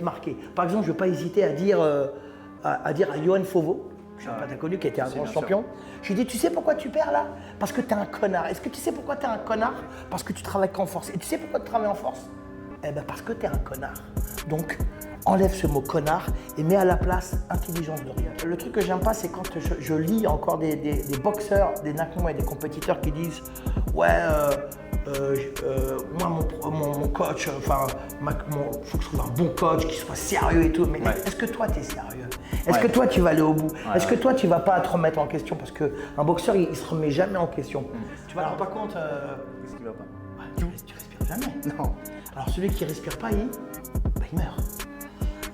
marqué. Par exemple, je ne vais pas hésiter à dire à Yoann Fauveau, je ne sais pas, tu as connu, qui était un grand champion. Je lui dis, tu sais pourquoi tu perds là? Parce que tu es un connard. Est-ce que tu sais pourquoi tu es un connard? Parce que tu travailles qu'en force. Et tu sais pourquoi tu travailles en force? Eh bien, parce que tu es un connard. Donc, enlève ce mot connard et mets à la place intelligence de rien. Le truc que j'aime pas, c'est quand je lis encore des boxeurs, des Nakmo et des compétiteurs qui disent ouais, moi mon coach, enfin, faut que je trouve un bon coach qui soit sérieux et tout. Mais est-ce que toi tu es sérieux? Est-ce que toi tu vas aller au bout? Est-ce que toi tu vas pas te remettre en question? Parce qu'un boxeur il se remet jamais en question. Tu vas te rendre pas compte. Qu'est-ce qui va pas? Tu respires jamais. Non. Alors celui qui respire pas, il meurt.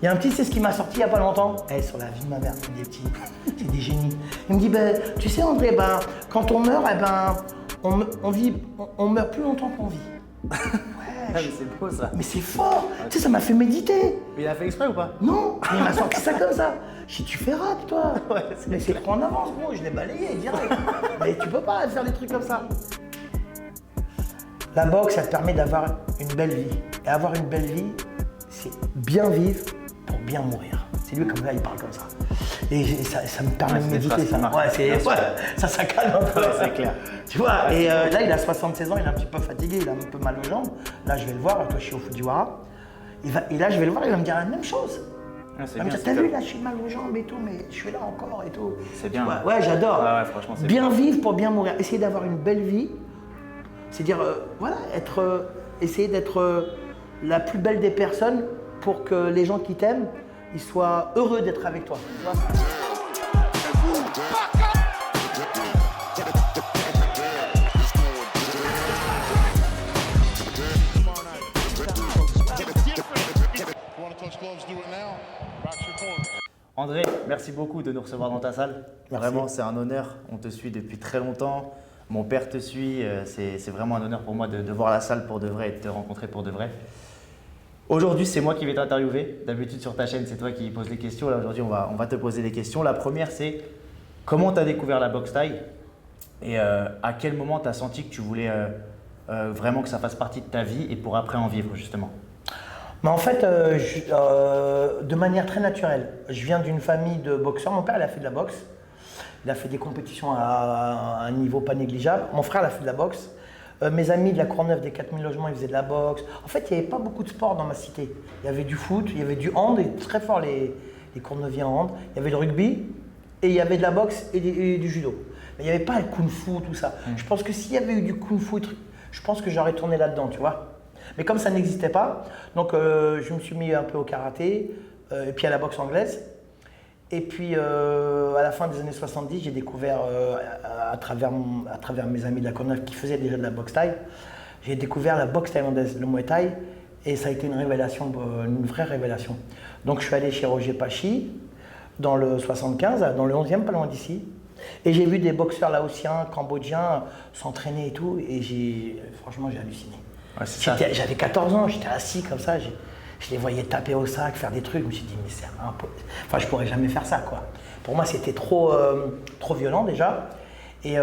Il y a un petit, c'est ce qui m'a sorti il n'y a pas longtemps. Sur la vie de ma mère, c'est des petits, c'est des génies. Il me dit, tu sais André, quand on meurt, on meurt plus longtemps qu'on vit. Ouais. Mais c'est beau ça. Mais c'est fort. Tu sais, ça m'a fait méditer. Mais il a fait exprès ou pas? Non, il m'a sorti ça comme ça. Je dis, tu fais rap toi. Ouais, mais c'est trop en avance, gros. Je l'ai balayé direct. Mais tu peux pas faire des trucs comme ça. La boxe, ça te permet d'avoir une belle vie. Et avoir une belle vie, c'est bien vivre pour bien mourir. C'est lui comme ça, il parle comme ça. Et ça me permet de méditer ça. Ça calme un peu. C'est clair. Tu vois, et là il a 76 ans, il est un petit peu fatigué, il a un peu mal aux jambes. Là je vais le voir, toi je suis au Fujiwara. Et là je vais le voir, il va me dire la même chose. Il va me dire, t'as vu là, je suis mal aux jambes et tout, mais je suis là encore et tout. C'est bien. Ouais, j'adore. Ouais, franchement, c'est bien vivre pour bien mourir. Essayer d'avoir une belle vie. C'est-à-dire, essayer d'être la plus belle des personnes pour que les gens qui t'aiment, ils soient heureux d'être avec toi. Tu vois. André, merci beaucoup de nous recevoir dans ta salle. Merci. Vraiment, c'est un honneur. On te suit depuis très longtemps. Mon père te suit. C'est vraiment un honneur pour moi de voir la salle pour de vrai et de te rencontrer pour de vrai. Aujourd'hui, c'est moi qui vais t'interviewer. D'habitude, sur ta chaîne, c'est toi qui poses les questions. Là, aujourd'hui, on va te poser des questions. La première, c'est comment tu as découvert la boxe thaï et à quel moment tu as senti que tu voulais vraiment que ça fasse partie de ta vie et pour après en vivre, justement? Mais en fait, de manière très naturelle. Je viens d'une famille de boxeurs. Mon père, il a fait de la boxe. Il a fait des compétitions à un niveau pas négligeable. Mon frère, il a fait de la boxe. Mes amis de la Courneuve des 4000 logements, ils faisaient de la boxe. En fait, il n'y avait pas beaucoup de sport dans ma cité. Il y avait du foot, il y avait du hand, et très fort les Courneuviens en hand. Il y avait le rugby, et il y avait de la boxe et du judo. Mais il n'y avait pas le kung-fu, tout ça. Je pense que s'il y avait eu du kung-fu, je pense que j'aurais tourné là-dedans, tu vois. Mais comme ça n'existait pas, donc je me suis mis un peu au karaté, et puis à la boxe anglaise. Et puis à la fin des années 70, j'ai découvert à travers mes amis de la Courneuve qui faisaient déjà de la boxe thaï, j'ai découvert la boxe thaïlandaise, le Muay Thai, et ça a été une révélation, une vraie révélation. Donc je suis allé chez Roger Pachi dans le 75, dans le 11e, pas loin d'ici, et j'ai vu des boxeurs laotiens, cambodgiens s'entraîner et tout, et franchement j'ai halluciné. Ouais, j'avais 14 ans, j'étais assis comme ça, je les voyais taper au sac, faire des trucs, je me suis dit mais c'est impossible. Enfin je pourrais jamais faire ça quoi. Pour moi c'était trop violent déjà. Et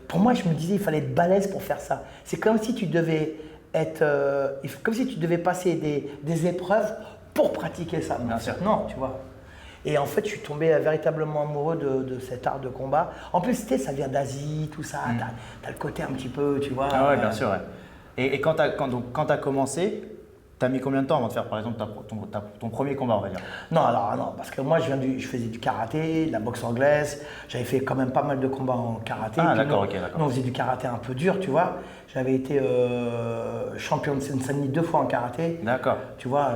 pour moi je me disais il fallait être balèze pour faire ça. C'est comme si tu devais comme si tu devais passer des épreuves pour pratiquer ça. Bien sûr. Non, tu vois. Et en fait je suis tombé véritablement amoureux de cet art de combat. En plus ça vient d'Asie, tout ça, t'as le côté un petit peu, tu vois. Ah ouais, bien sûr. Ouais. Et quand tu as commencé, tu as mis combien de temps avant de faire par exemple ton premier combat, on va dire? Non, alors non, parce que moi je faisais du karaté, de la boxe anglaise, j'avais fait quand même pas mal de combats en karaté. Ah d'accord, ok, d'accord. Nous on faisait du karaté un peu dur, tu vois. J'avais été champion de Seine-Saint-Denis 2 fois en karaté. D'accord. Tu vois,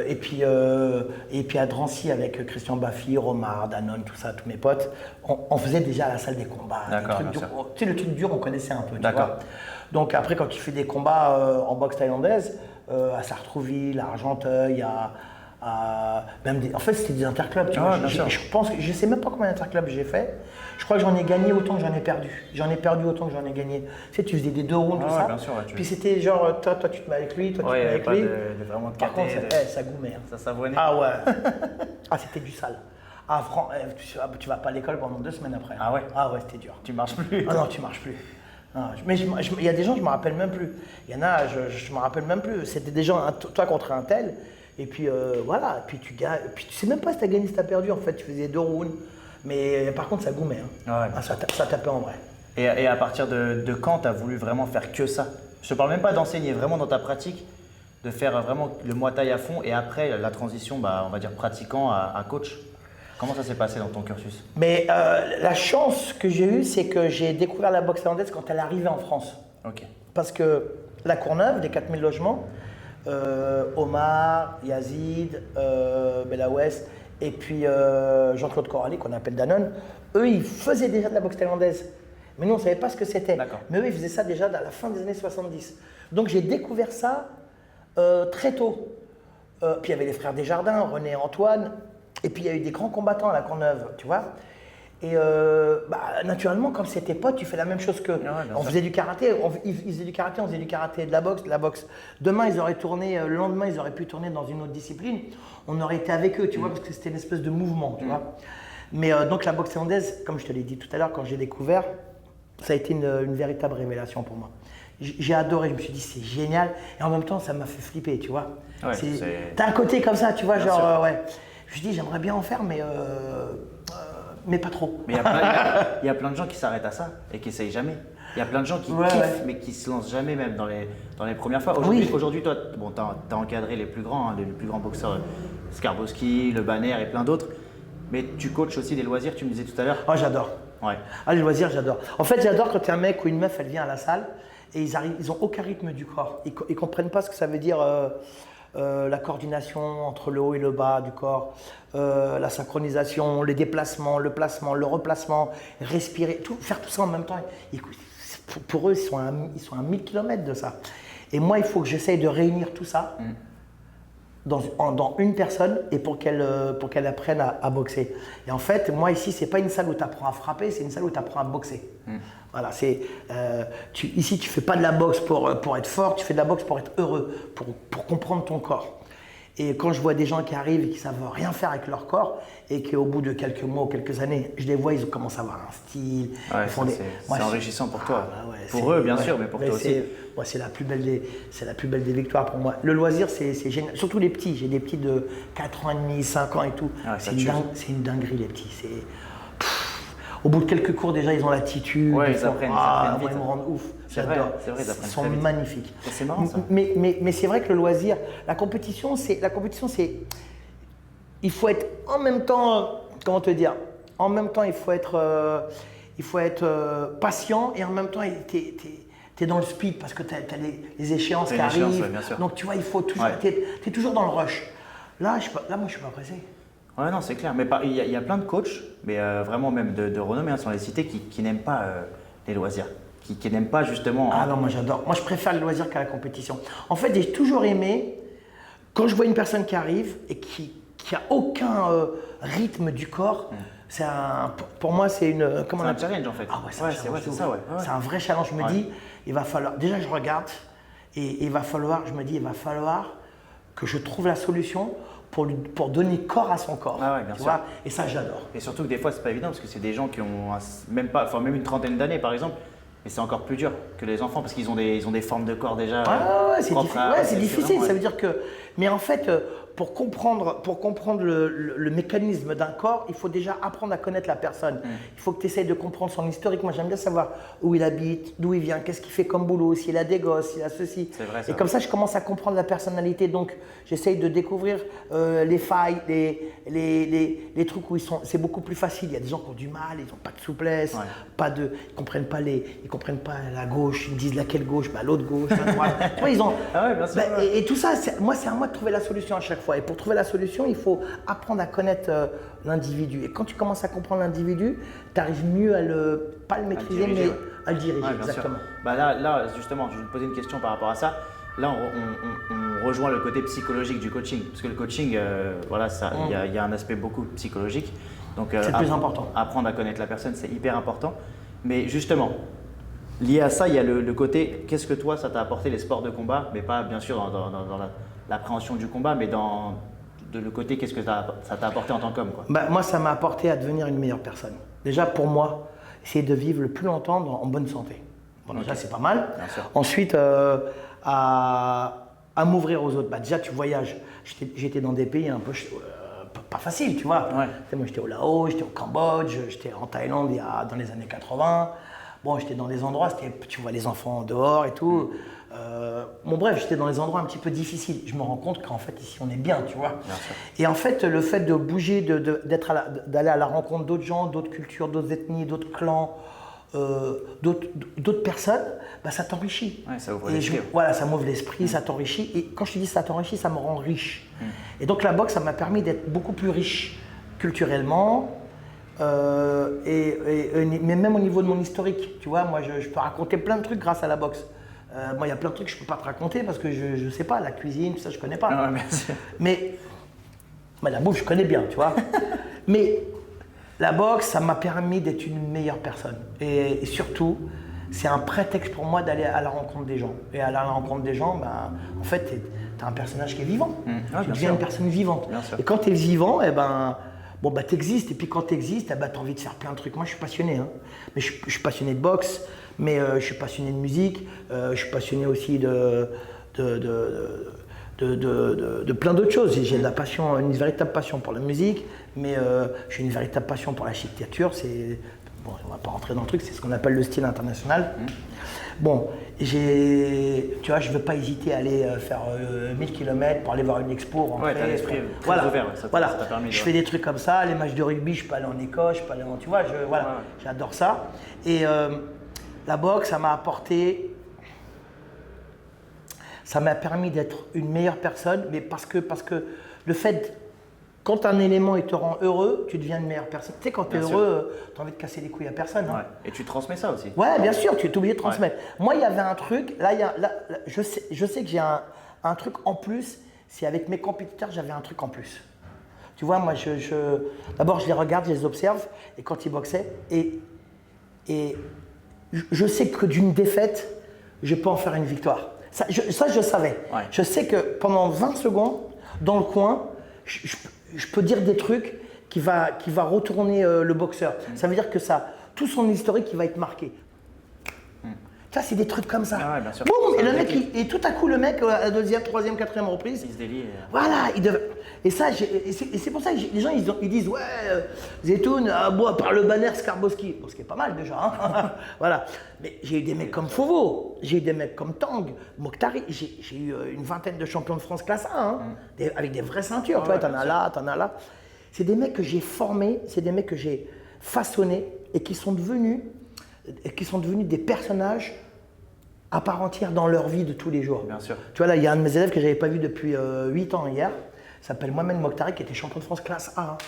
et puis à Drancy avec Christian Baffy, Romard, Danone, tout ça, tous mes potes, on faisait déjà la salle des combats. D'accord, des trucs durs. Tu sais, le truc dur, on connaissait un peu, tu D'accord. vois. Donc après, quand tu fais des combats en boxe thaïlandaise, à Sartrouville, à Argenteuil, en fait, c'était des interclubs. Tu vois. Je sais même pas combien d'interclubs j'ai fait. Je crois que j'en ai gagné autant que j'en ai perdu. J'en ai perdu autant que j'en ai gagné. Tu sais, tu faisais des 2 rounds, tout ça. Bien sûr, ouais, Puis c'était genre, toi tu te mets avec lui, toi tu te mets avec lui. Vraiment de Par contre, caté, ça goumait. Hein. Ça savonnait. Ah ouais. Ah, c'était du sale. Ah, tu vas pas à l'école pendant 2 semaines après. Ah ouais. Ah ouais, c'était dur. Tu marches plus. Ah non, tu marches plus. Non, mais il y a des gens, je me rappelle même plus. Il y en a, je me rappelle même plus. C'était des gens, toi contre un tel. Et puis voilà, et puis tu gagnes. Puis tu sais même pas si tu as gagné, si tu as perdu. En fait, tu faisais 2 rounds. Mais par contre, ça goumait. Hein. Ouais, Ça tapait en vrai. Et à partir de quand tu as voulu vraiment faire que ça? Je te parle même pas d'enseigner, vraiment dans ta pratique, de faire vraiment le Muay Thai à fond et après la transition, on va dire pratiquant à coach. Comment ça s'est passé dans ton cursus? Mais la chance que j'ai eue, c'est que j'ai découvert la boxe thaïlandaise quand elle est arrivée en France. Ok. Parce que la Courneuve, des 4000 logements, Omar, Yazid, Bella West et puis Jean-Claude Coralie, qu'on appelle Danone, eux, ils faisaient déjà de la boxe thaïlandaise. Mais nous, on ne savait pas ce que c'était. Mais eux, ils faisaient ça déjà à la fin des années 70. Donc j'ai découvert ça très tôt. Puis il y avait les frères Desjardins, René et Antoine. Et puis il y a eu des grands combattants à la Courneuve, tu vois. Et naturellement, comme c'était potes, tu fais la même chose qu'eux. On faisait du karaté, ils faisaient du karaté, on faisait du karaté, de la boxe. Demain, ils auraient tourné, le lendemain, ils auraient pu tourner dans une autre discipline. On aurait été avec eux, tu vois, parce que c'était une espèce de mouvement, tu vois. Mais donc la boxe thaïlandaise, comme je te l'ai dit tout à l'heure, quand j'ai découvert, ça a été une véritable révélation pour moi. J'ai adoré, je me suis dit c'est génial. Et en même temps, ça m'a fait flipper, tu vois. Ouais, t'as un côté comme ça, tu vois, bien genre, sûr. ouais. Je me suis dit, j'aimerais bien en faire, mais pas trop. Mais il y a plein de gens qui s'arrêtent à ça et qui essayent jamais. Il y a plein de gens qui kiffent, mais qui se lancent jamais, même dans les premières fois. Aujourd'hui, toi, bon, t'as encadré les plus grands, les plus grands boxeurs, Skarbowski, Le Banner et plein d'autres. Mais tu coaches aussi des loisirs, tu me disais tout à l'heure. Oh, j'adore. Ouais. Ah, les loisirs, j'adore. En fait, j'adore quand un mec ou une meuf, elle vient à la salle et ils ont aucun rythme du corps. Ils comprennent pas ce que ça veut dire la coordination entre le haut et le bas du corps, la synchronisation, les déplacements, le placement, le replacement, respirer, faire tout ça en même temps. Pour eux, ils sont à 1000 km de ça. Et moi, il faut que j'essaye de réunir tout ça dans une personne et pour qu'elle apprenne à boxer. Et en fait, moi ici, c'est pas une salle où tu apprends à frapper, c'est une salle où tu apprends à boxer. Voilà, ici, tu fais pas de la boxe pour être fort, tu fais de la boxe pour être heureux, pour comprendre ton corps. Et quand je vois des gens qui arrivent et qui savent rien faire avec leur corps et qu'au bout de quelques mois ou quelques années, je les vois, ils commencent à avoir un style. Ouais, c'est enrichissant pour toi. Pour eux, bien sûr, mais pour toi aussi. C'est la plus belle des victoires pour moi. Le loisir, c'est génial. Surtout les petits. J'ai des petits de 4 ans et demi, 5 ans et tout. C'est une dinguerie, les petits. Au bout de quelques cours, déjà, ils ont l'attitude. Ouais, ils apprennent vite. Ils me rendent ouf. C'est vrai, ils apprennent Ils sont magnifiques. C'est marrant, ça. Mais c'est vrai que le loisir, la compétition, c'est. Il faut être en même temps. Comment te dire? En même temps, il faut être patient et en même temps, t'es dans le speed parce que t'as les échéances qui arrivent. Ouais, bien sûr. Donc tu vois, il faut toujours. T'es toujours dans le rush. Là, moi, je suis pas pressé. Ouais, non, c'est clair. Mais il y a plein de coachs, mais vraiment même de renommée, sans les citer, qui n'aiment pas les loisirs, qui n'aiment pas justement. Ah non, moi j'adore. Moi, je préfère les loisirs qu'à la compétition. En fait, j'ai toujours aimé quand je vois une personne qui arrive et qui a aucun rythme du corps. Pour moi, c'est un challenge en fait. Ah ouais, c'est ça. Ouais. C'est un vrai challenge. Je me dis, il va falloir. Déjà, je regarde et il va falloir que je trouve la solution pour donner corps à son corps. Ah ouais, bien tu sûr. vois, et ça, j'adore. Et surtout que des fois, c'est pas évident parce que c'est des gens qui ont même une trentaine d'années par exemple. Et c'est encore plus dur que les enfants parce qu'ils ont des formes de corps déjà. C'est difficile. Ça veut dire que. Mais en fait, pour comprendre le mécanisme d'un corps, il faut déjà apprendre à connaître la personne. Il faut que tu essayes de comprendre son historique. Moi, j'aime bien savoir où il habite, d'où il vient, qu'est-ce qu'il fait comme boulot, s'il a des gosses, s'il a ceci. C'est vrai, ça. Et comme ça, je commence à comprendre la personnalité. Donc, j'essaye de découvrir les failles, les trucs où c'est beaucoup plus facile. Il y a des gens qui ont du mal, ils n'ont pas de souplesse, ils comprennent pas la gauche, ils me disent laquelle gauche, l'autre gauche, la droite. Tu vois, ils ont. Ah ouais, bien sûr. Et tout ça, moi, c'est à moi de trouver la solution à chaque fois. Et pour trouver la solution, il faut apprendre à connaître l'individu. Et quand tu commences à comprendre l'individu, tu arrives mieux pas le maîtriser, mais à le diriger. Exactement. Là, justement, je vais te poser une question par rapport à ça. Là, on rejoint le côté psychologique du coaching. Parce que le coaching, il y a un aspect beaucoup psychologique. Donc, c'est le plus important. Apprendre à connaître la personne, c'est hyper important. Mais justement, lié à ça, il y a le côté, qu'est-ce que toi, ça t'a apporté les sports de combat, mais pas bien sûr dans l'appréhension du combat, mais dans le côté, qu'est-ce que ça t'a apporté en tant qu'homme, quoi. Moi, ça m'a apporté à devenir une meilleure personne. Déjà, pour moi, essayer de vivre le plus longtemps en bonne santé. Bon, déjà, c'est pas mal. Bien sûr. Ensuite, à à m'ouvrir aux autres. Bah, déjà, tu voyages. J'étais dans des pays un peu pas faciles, tu vois. Ouais. Moi, j'étais au Laos, j'étais au Cambodge, j'étais en Thaïlande dans les années 80. Bon, j'étais dans des endroits, tu vois les enfants dehors et tout. Bon, bref, j'étais dans des endroits un petit peu difficiles. Je me rends compte qu'en fait, ici, on est bien, tu vois. Bien sûr. Et en fait, le fait de bouger, d'aller à la rencontre d'autres gens, d'autres cultures, d'autres ethnies, d'autres clans, d'autres personnes, bah, ça t'enrichit. Ouais, ça ouvre Et l'esprit. voilà, ça m'ouvre l'esprit, ça t'enrichit. Et quand je te dis ça t'enrichit, ça me rend riche. Et donc la boxe, ça m'a permis d'être beaucoup plus riche culturellement, mais même au niveau de mon historique. Tu vois, moi, je peux raconter plein de trucs grâce à la boxe. Moi, il y a plein de trucs que je ne peux pas te raconter parce que je ne sais pas, la cuisine, tout ça, je ne connais pas. Ah, merci. Mais la bouffe, je connais bien, tu vois. Mais la boxe, ça m'a permis d'être une meilleure personne. Et surtout, c'est un prétexte pour moi d'aller à la rencontre des gens. Et à la rencontre des gens, ben, en fait, tu as un personnage qui est vivant. Tu deviens une personne vivante. Et quand tu es vivant, eh ben, bon, bah, tu existes. Et puis quand tu existes, eh ben, tu as envie de faire plein de trucs. Moi, je suis passionné. Hein. Mais je suis passionné de boxe, mais je suis passionné de musique. Je suis passionné aussi de plein d'autres choses. J'ai de la passion, une véritable passion pour la musique, mais j'ai une véritable passion pour l'architecture. Bon, on va pas rentrer dans le truc, c'est ce qu'on appelle le style international. Bon, tu vois, je ne veux pas hésiter à aller faire 1000 km pour aller voir une expo. Rentrer, Ouais, t'as l'esprit très voilà, ouvert. Ça t'a permis de... Je fais des trucs comme ça, les matchs de rugby, je peux aller en Écosse, je peux aller en... Tu vois, voilà, j'adore ça. Et la boxe, ça m'a apporté... Ça m'a permis d'être une meilleure personne, mais parce que le fait, quand un élément il te rend heureux, tu deviens une meilleure personne. Tu sais, quand tu es heureux, tu as envie de casser les couilles à personne. Hein. Ouais. Et tu transmets ça aussi. Ouais, bien sûr, tu es obligé de transmettre. Moi, il y avait un truc, je sais que j'ai un truc en plus, c'est avec mes compétiteurs, j'avais un truc en plus. Tu vois, moi, d'abord, je les regarde, je les observe, et quand ils boxaient, et je sais que d'une défaite, je peux en faire une victoire. Ça, je savais. Ouais. Je sais que pendant 20 secondes, dans le coin, je peux dire des trucs qui va retourner le boxeur. Ça veut dire que tout son historique, il va être marqué. Ça, c'est des trucs comme ça. Ah ouais, bien sûr. Boum, et tout à coup, le mec, à la deuxième, troisième, quatrième reprise, il se délie. Voilà, et c'est pour ça que les gens, ils disent, ouais, Zetoun, par le banner Skarbowski. Bon, ce qui est pas mal déjà. Hein. Voilà. Mais j'ai eu des mecs comme Fauveau, j'ai eu des mecs comme Tang, Mokhtari, j'ai eu une vingtaine de champions de France classe A, hein, avec des vraies ceintures. Tu vois, t'en as là. C'est des mecs que j'ai formés, c'est des mecs que j'ai façonnés et qui sont devenus des personnages à part entière dans leur vie de tous les jours. Bien sûr. Tu vois, là, il y a un de mes élèves que je n'avais pas vu depuis 8 ans hier, il s'appelle Mohamed Mokhtari, qui était champion de France classe A.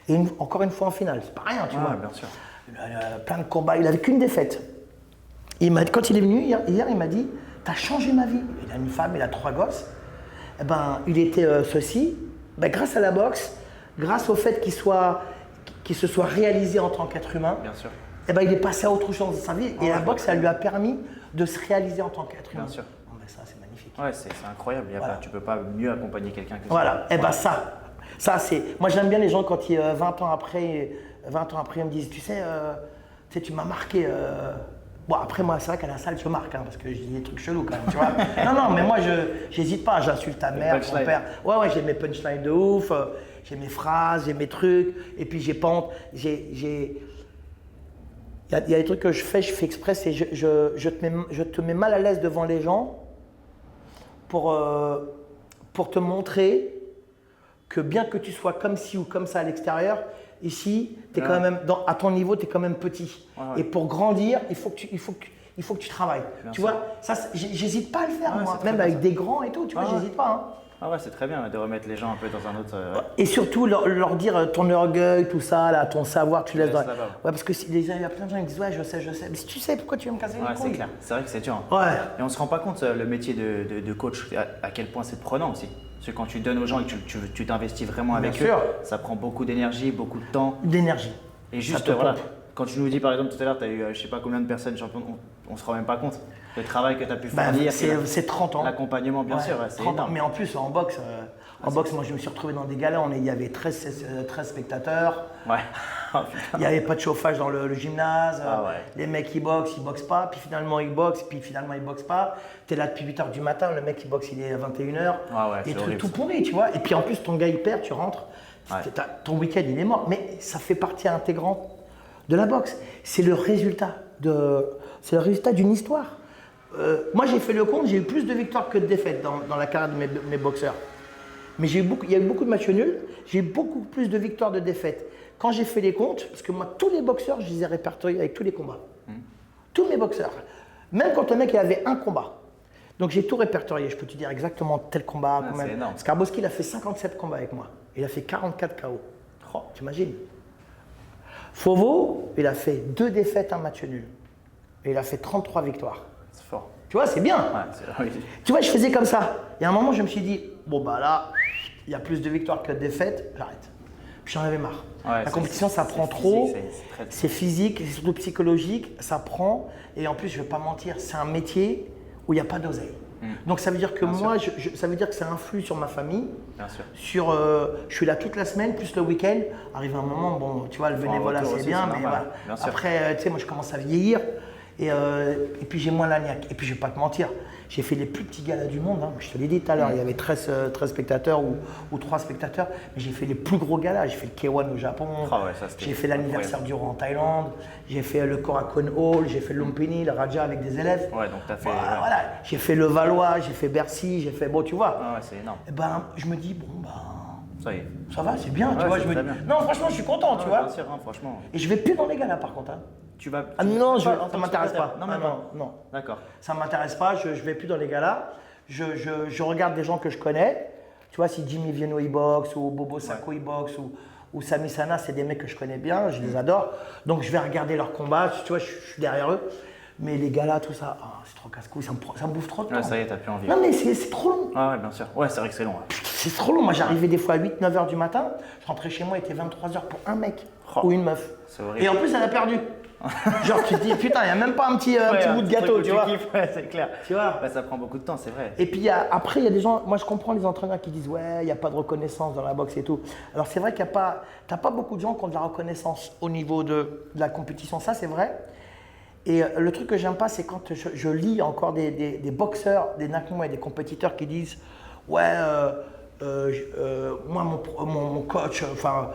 Et encore une fois en finale, c'est pas rien, tu vois. Bien sûr. Plein de combats, il n'avait qu'une défaite. Quand il est venu hier, il m'a dit, t'as changé ma vie. Il a une femme, il a 3 gosses. Eh ben, il était ceci, grâce à la boxe, grâce au fait qu'il se soit réalisé en tant qu'être humain. Bien sûr. Eh ben, il est passé à autre chose de sa vie et la boxe, ça lui a permis de se réaliser en tant qu'être humain. Bien sûr. Bon, ça, c'est magnifique. Ouais, c'est incroyable. Tu ne peux pas mieux accompagner quelqu'un que ça. Voilà, et ça c'est. Moi, j'aime bien les gens quand 20 ans après, ils me disent, tu sais, tu m'as marqué. Bon, après, moi, c'est vrai qu'à la salle, je marque, hein, parce que je dis des trucs chelous quand même, tu vois. Non, mais moi, j'hésite pas, j'insulte ta mère, ton père. Ouais, j'ai mes punchlines de ouf, j'ai mes phrases, j'ai mes trucs, et puis j'ai pas honte. Il y a des trucs que je fais exprès, c'est je te mets mal à l'aise devant les gens pour te montrer que bien que tu sois comme ci ou comme ça à l'extérieur, ici, t'es quand même à ton niveau, tu es quand même petit. Ouais. Et pour grandir, il faut que tu travailles. Bien tu sûr. Vois, ça, j'hésite pas à le faire, moi. Même avec des grands et tout, tu vois, j'hésite pas. Hein. Ah ouais, c'est très bien de remettre les gens un peu dans un autre... Et surtout, leur dire ton orgueil, tout ça, là, ton savoir, tu laisses dans... Ouais, parce que il y a plein de gens qui disent, ouais, je sais. Mais si tu sais, pourquoi tu veux me casser les couilles ? C'est clair. C'est vrai que c'est dur. Hein. Ouais. Et on se rend pas compte, le métier de coach, à quel point c'est prenant aussi. Parce que quand tu donnes aux gens et que tu t'investis vraiment avec eux, ça prend beaucoup d'énergie, beaucoup de temps. D'énergie. Et juste, voilà, quand tu nous dis, par exemple, tout à l'heure, tu as eu je sais pas combien de personnes champions, on se rend même pas compte. Le travail que tu as pu fournir. C'est 30 ans. L'accompagnement, bien sûr, c'est 30 ans. Mais en plus, en boxe, En boxe, moi, je me suis retrouvé dans des galas, il y avait 13 spectateurs. Ouais. Il n'y avait pas de chauffage dans le gymnase. Ah ouais. Les mecs, ils boxent pas. Puis finalement, ils boxent, puis finalement, ils boxent pas. Tu es là depuis 8h du matin, le mec, il boxe, il est à 21h. Ah ouais, des c'est trucs horrible, tout ça. pourris, tu vois. Et puis en plus, ton gars, il perd, tu rentres. Ouais. Ton week-end, il est mort. Mais ça fait partie intégrante de la boxe. C'est le résultat d'une histoire. Moi, j'ai fait le compte, j'ai eu plus de victoires que de défaites dans la carrière de mes boxeurs. Mais il y a eu beaucoup de matchs nuls, j'ai eu beaucoup plus de victoires de défaites. Quand j'ai fait les comptes, parce que moi, tous les boxeurs, je les ai répertoriés avec tous les combats. Tous mes boxeurs. Même quand un mec il avait un combat. Donc j'ai tout répertorié, je peux te dire exactement tel combat. C'est énorme. Skarbowski, il a fait 57 combats avec moi. Il a fait 44 KO. Oh, t'imagines? Fauveau, il a fait 2 défaites, un match nul. Et il a fait 33 victoires. C'est fort. Tu vois, c'est bien. Ouais, oui. Tu vois, je faisais comme ça. Et à un moment, je me suis dit, bon bah là, il y a plus de victoires que de défaites, j'arrête. Puis j'en avais marre. Ouais, la compétition, ça prend trop. C'est physique, c'est surtout psychologique, ça prend. Et en plus, je ne vais pas mentir, c'est un métier où il n'y a pas d'oseille. Donc ça veut dire que moi, ça veut dire que ça influe sur ma famille. Bien sûr. Je suis là toute la semaine, plus le week-end. Arrive un moment, bon, tu vois, le bénévolat, c'est bien, mais voilà. Après, tu sais, moi, je commence à vieillir. Et puis j'ai moins la niaque. Et puis je vais pas te mentir, j'ai fait les plus petits galas du monde. Hein. Je te l'ai dit tout à l'heure, il y avait 13 spectateurs ou 3 spectateurs. Mais j'ai fait les plus gros galas. J'ai fait le K1 au Japon, j'ai fait l'anniversaire du roi en Thaïlande, j'ai fait le Korakuen Hall, j'ai fait le Lumpini, le Raja avec des élèves. Ouais, donc t'as fait. Voilà. J'ai fait le Valois, j'ai fait Bercy, j'ai fait. Bon, tu vois. Ah ouais, c'est énorme. Et ben, je me dis, bon, ben. Ça y est. Ça va, c'est bien, Ouais, tu vois. c'est très bien. Non, franchement, je suis content, tu vois. Bien sûr, hein, franchement. Et je vais plus dans les galas par contre. Hein. Tu vas. Ah non, ça ne m'intéresse pas. Non, non. D'accord. Ça ne m'intéresse pas, je ne vais plus dans les galas. Je regarde des gens que je connais. Tu vois, si Jimmy Vienno il boxe, ou Bobo Sacco il boxe, ou Sami Sana, c'est des mecs que je connais bien, je les adore. Donc je vais regarder leurs combats, tu vois, je suis derrière eux. Mais les galas, tout ça, c'est trop casse-couille, ça me bouffe trop de temps. Ouais, ça y est, t'as plus envie. Non, mais c'est trop long. Ah ouais, bien sûr. Ouais, c'est vrai que c'est long. Ouais. C'est trop long. Moi, j'arrivais des fois à 8-9 h du matin, je rentrais chez moi, il était 23 h pour un mec ou une meuf. C'est horrible. Et en plus, elle a perdu. Genre, tu te dis, putain, il n'y a même pas un petit bout de gâteau, tu vois. Ouais, c'est clair. Tu vois. Ouais, ça prend beaucoup de temps, c'est vrai. Et puis après, il y a des gens, moi je comprends les entraîneurs qui disent, ouais, il n'y a pas de reconnaissance dans la boxe et tout. Alors c'est vrai qu'il n'y a pas, t'as pas beaucoup de gens qui ont de la reconnaissance au niveau de la compétition, ça c'est vrai. Et le truc que j'aime pas, c'est quand je lis encore des boxeurs, des Nakmo et des compétiteurs qui disent, ouais, moi mon coach, enfin,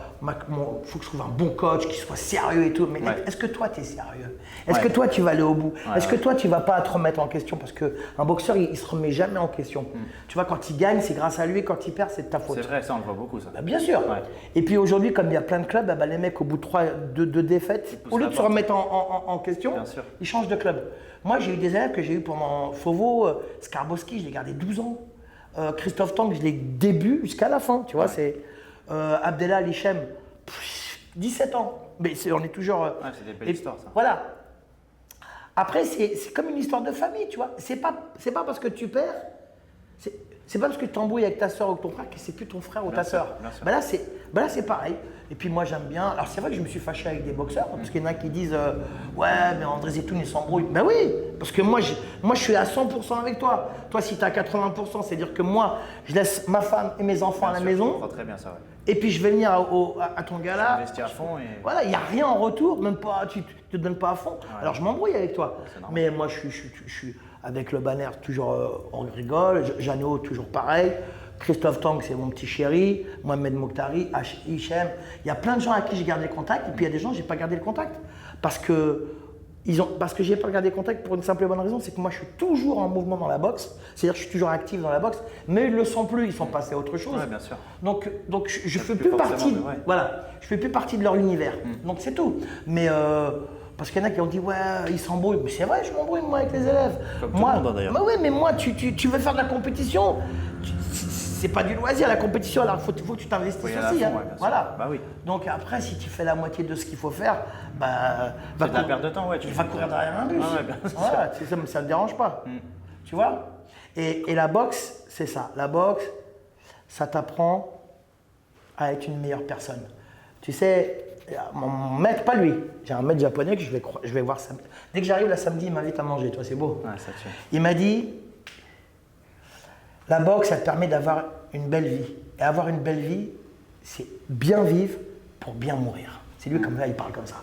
faut que je trouve un bon coach qui soit sérieux et tout. Mais Ouais. est-ce que toi tu es sérieux? Est-ce que toi tu vas aller au bout? Est-ce que toi tu vas pas te remettre en question? Parce qu'un boxeur, il se remet jamais en question. Tu vois, quand il gagne, c'est grâce à lui. Quand il perd, c'est de ta faute. C'est vrai, ça on le voit beaucoup ça. Bah, bien sûr. Ouais. Et puis aujourd'hui, comme il y a plein de clubs, les mecs au bout de deux défaites, poussent au lieu la de se porte. remettre en question, Bien sûr. ils changent de club. Moi, j'ai eu des élèves que j'ai eu pendant Fauveau, Skarbowski, je l'ai gardé 12 ans. Christophe Tank, je l'ai début jusqu'à la fin. Tu vois, c'est Abdellah Lichem, 17 ans. Mais on est toujours. Ouais, c'est des belles histoires ça. Voilà. Après, c'est comme une histoire de famille, tu vois. C'est pas parce que tu perds, c'est pas parce que tu t'embrouilles avec ta soeur ou ton frère que c'est plus ton frère ou ta soeur. Là, c'est pareil. Et puis moi, j'aime bien. Alors, c'est vrai que je me suis fâché avec des boxeurs, parce qu'il y en a qui disent ouais, mais André Zetoun, il s'embrouille. Ben oui, parce que moi, je suis à 100% avec toi. Toi, si tu es à 80%, c'est-à-dire que moi, je laisse ma femme et mes enfants à la maison. Je comprends très bien ça, ouais. Et puis, je vais venir à ton gala. Investir à fond et. Voilà, il n'y a rien en retour, même pas, tu te donnes pas à fond. Ouais. Alors je m'embrouille avec toi. Mais moi je suis avec le banner, toujours on rigole. Jeannot, toujours pareil. Christophe Tank, c'est mon petit chéri. Mohamed Mokhtari, Hichem. Il y a plein de gens à qui j'ai gardé le contact. Et puis il y a des gens, j'ai pas gardé le contact. Parce que j'ai pas gardé contact pour une simple et bonne raison, c'est que moi je suis toujours en mouvement dans la boxe, c'est-à-dire que je suis toujours actif dans la boxe, mais ils le sont plus, ils sont passés à autre chose. Ouais, bien sûr. Donc je fais plus partie, voilà, je fais plus partie de leur univers. Donc c'est tout. Mais parce qu'il y en a qui ont dit ouais, ils s'embrouillent. Mais c'est vrai, je m'embrouille moi avec les élèves. Comme tout Moi, le monde, d'ailleurs. bah ouais, mais moi tu veux faire de la compétition. C'est pas du loisir la compétition, alors faut que tu t'investisses Oui, à aussi. fond, Hein. ouais, bien sûr. Voilà. Bah oui. Donc après, si tu fais la moitié de ce qu'il faut faire, bah C'est de la perte de temps, ouais. tu vas courir derrière un bus. Ah ouais, bien sûr. Voilà, ça ne me dérange pas. Tu vois? Et la boxe, c'est ça. La boxe, ça t'apprend à être une meilleure personne. Tu sais, mon maître, pas lui, j'ai un maître japonais que je vais voir samedi. Dès que j'arrive là samedi, il m'invite à manger. Toi, c'est beau. Ouais, ça tue. Il m'a dit, la boxe, ça te permet d'avoir une belle vie. Et avoir une belle vie, c'est bien vivre pour bien mourir. C'est lui comme ça, il parle comme ça.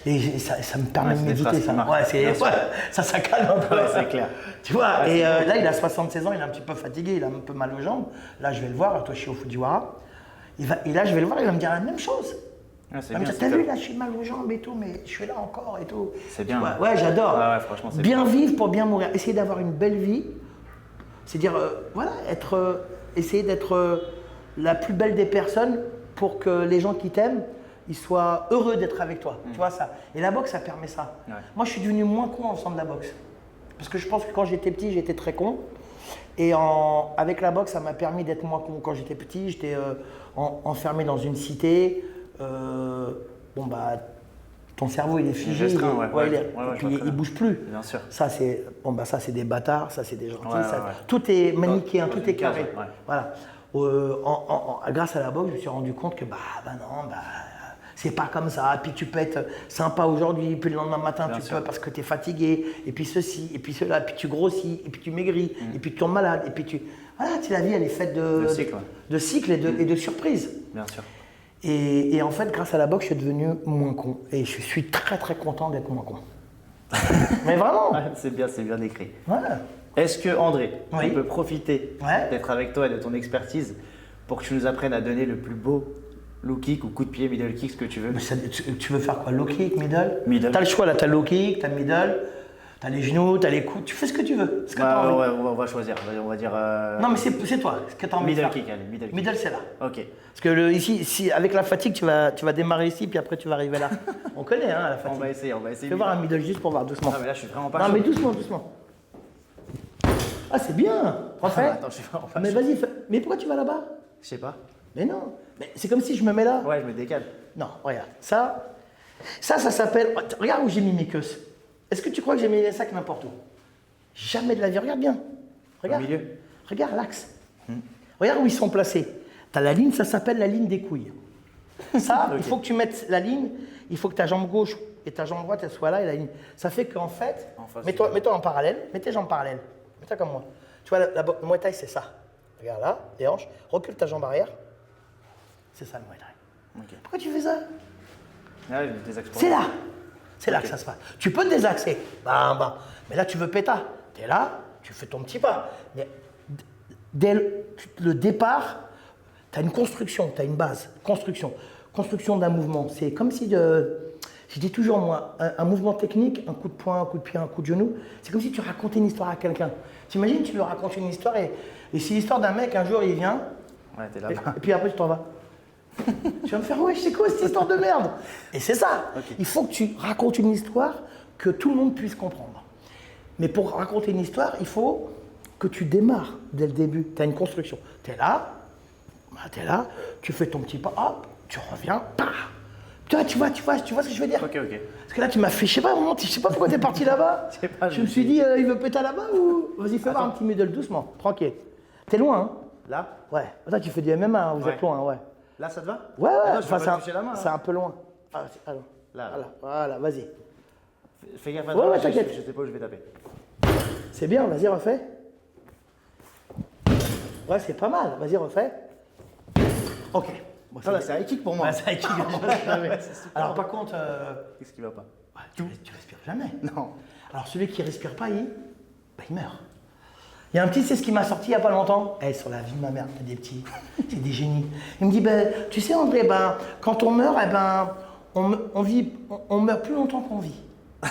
Et ça me permet de méditer ça. Ça calme un peu. Ouais, c'est clair. Tu vois, et là il a 76 ans, il est un petit peu fatigué, il a un peu mal aux jambes. Là je vais le voir, toi je suis au Fujiwara. Et là je vais le voir, il va me dire la même chose. Ah, c'est Il va me bien. dire, t'as vu là, je suis mal aux jambes et tout, mais je suis là encore et tout. C'est bien. Ouais, j'adore. Ouais, franchement, c'est bien vivre pour bien mourir. Essayer d'avoir une belle vie, c'est dire, voilà, essayer d'être la plus belle des personnes pour que les gens qui t'aiment, ils soient heureux d'être avec toi. Tu vois ça. Et la boxe, ça permet ça. Ouais. Moi, je suis devenu moins con en faisant de la boxe. Parce que je pense que quand j'étais petit, j'étais très con. Et avec la boxe, ça m'a permis d'être moins con. Quand j'étais petit, j'étais enfermé dans une cité. Bon bah, ton cerveau il est figé, il bouge plus. Bien sûr. Ça c'est ça c'est des bâtards, ça c'est des gentils. Tout est manichéen, tout est carré. Voilà. Grâce à la boxe, je me suis rendu compte que c'est pas comme ça. Puis tu peux être sympa aujourd'hui, puis le lendemain matin tu peux parce que tu es fatigué, et puis ceci, et puis cela, puis tu grossis, et puis tu maigris, et puis tu tombes malade, et puis voilà, la vie elle est faite de cycles et de surprises. Bien sûr. Et en fait, grâce à la boxe, je suis devenu moins con. Et je suis très très content d'être moins con. Mais vraiment. C'est bien écrit. Voilà. Est-ce que André, on peut profiter d'être avec toi et de ton expertise pour que tu nous apprennes à donner le plus beau low kick ou coup de pied, middle kick, ce que tu veux? Tu veux faire quoi? Low kick, middle? Middle. T'as le choix là, t'as le low kick, t'as le middle, t'as les genoux, t'as les coudes, tu fais ce que tu veux. Ce que t'as envie. On va choisir, on va dire… Non mais c'est toi, ce que t'as envie de faire. Middle kick, allez, middle kick. Middle c'est là. Ok. Parce que ici, avec la fatigue, tu vas démarrer ici, puis après tu vas arriver là. On connaît la fatigue. On va essayer. Fais voir un middle juste pour voir, doucement. Non mais là je suis vraiment pas chaud. Non mais doucement. Ah c'est bien. Refais. Attends, je suis vraiment pas mais chaud. vas-y, mais pourquoi tu vas là-bas? Je sais pas. Mais non, mais c'est comme si je me mets là. Ouais, je me décale. Non, regarde, ça s'appelle… Regarde où j'ai mis mes queues. Est-ce que tu crois que j'ai mis les sacs n'importe où? Jamais de la vie, regarde bien. Regarde. Au milieu. Regarde l'axe. Regarde où ils sont placés. Tu as la ligne, ça s'appelle la ligne des couilles. Ça, okay. Il faut que tu mettes la ligne, il faut que ta jambe gauche et ta jambe droite, elles soient là et la ligne. Ça fait qu'en fait, mets-toi en parallèle, mets tes jambes parallèles. Mets-toi comme moi. Tu vois, le Muay Thai, c'est ça. Regarde là, les hanches, recule ta jambe arrière. C'est ça le Muay Thai. Okay. Pourquoi tu fais ça? C'est là. C'est là que ça se passe. Tu peux te désaxer. Mais là, tu veux péta. Tu es là, tu fais ton petit pas. Mais dès le départ, tu as une construction, tu as une base. Construction d'un mouvement. C'est comme si, je dis toujours moi, un mouvement technique, un coup de poing, un coup de pied, un coup de genou, c'est comme si tu racontais une histoire à quelqu'un. T'imagines, tu lui racontes une histoire et c'est l'histoire d'un mec, un jour il vient, t'es là-bas. Et puis après tu t'en vas. Tu vas me faire, ouais, c'est quoi cette histoire de merde? Et c'est ça. Okay. Il faut que tu racontes une histoire que tout le monde puisse comprendre. Mais pour raconter une histoire, il faut que tu démarres dès le début. Tu as une construction. Tu es là, tu fais ton petit pas, hop, tu reviens, tu vois ce que je veux dire? Ok. Parce que là, tu m'as fait, je sais pas pourquoi tu es parti là-bas. Je me suis dit, il veut péter là-bas ou… Vas-y, fais voir un petit middle doucement, tranquille. T'es loin, hein? Là? Ouais. Attends, tu fais du MMA, hein, vous êtes loin, ouais. Là, ça te va? Ouais. Enfin, c'est un peu loin. Là. Voilà, vas-y. Fais gaffe, t'inquiète. Je sais pas où je vais taper. C'est bien, vas-y, refais. Ouais, c'est pas mal, vas-y, refais. Ok. Bon, c'est high kick pour moi. Ouais, c'est high kick. Alors, par contre… Qu'est-ce qui va pas? Tu respires jamais. Non. Alors, celui qui respire pas, il meurt. Il y a un petit, c'est ce qui m'a sorti il n'y a pas longtemps. Sur la vie de ma mère, t'as des petits, c'est des génies. Il me dit, tu sais André, quand on meurt, on meurt plus longtemps qu'on vit. Ouais.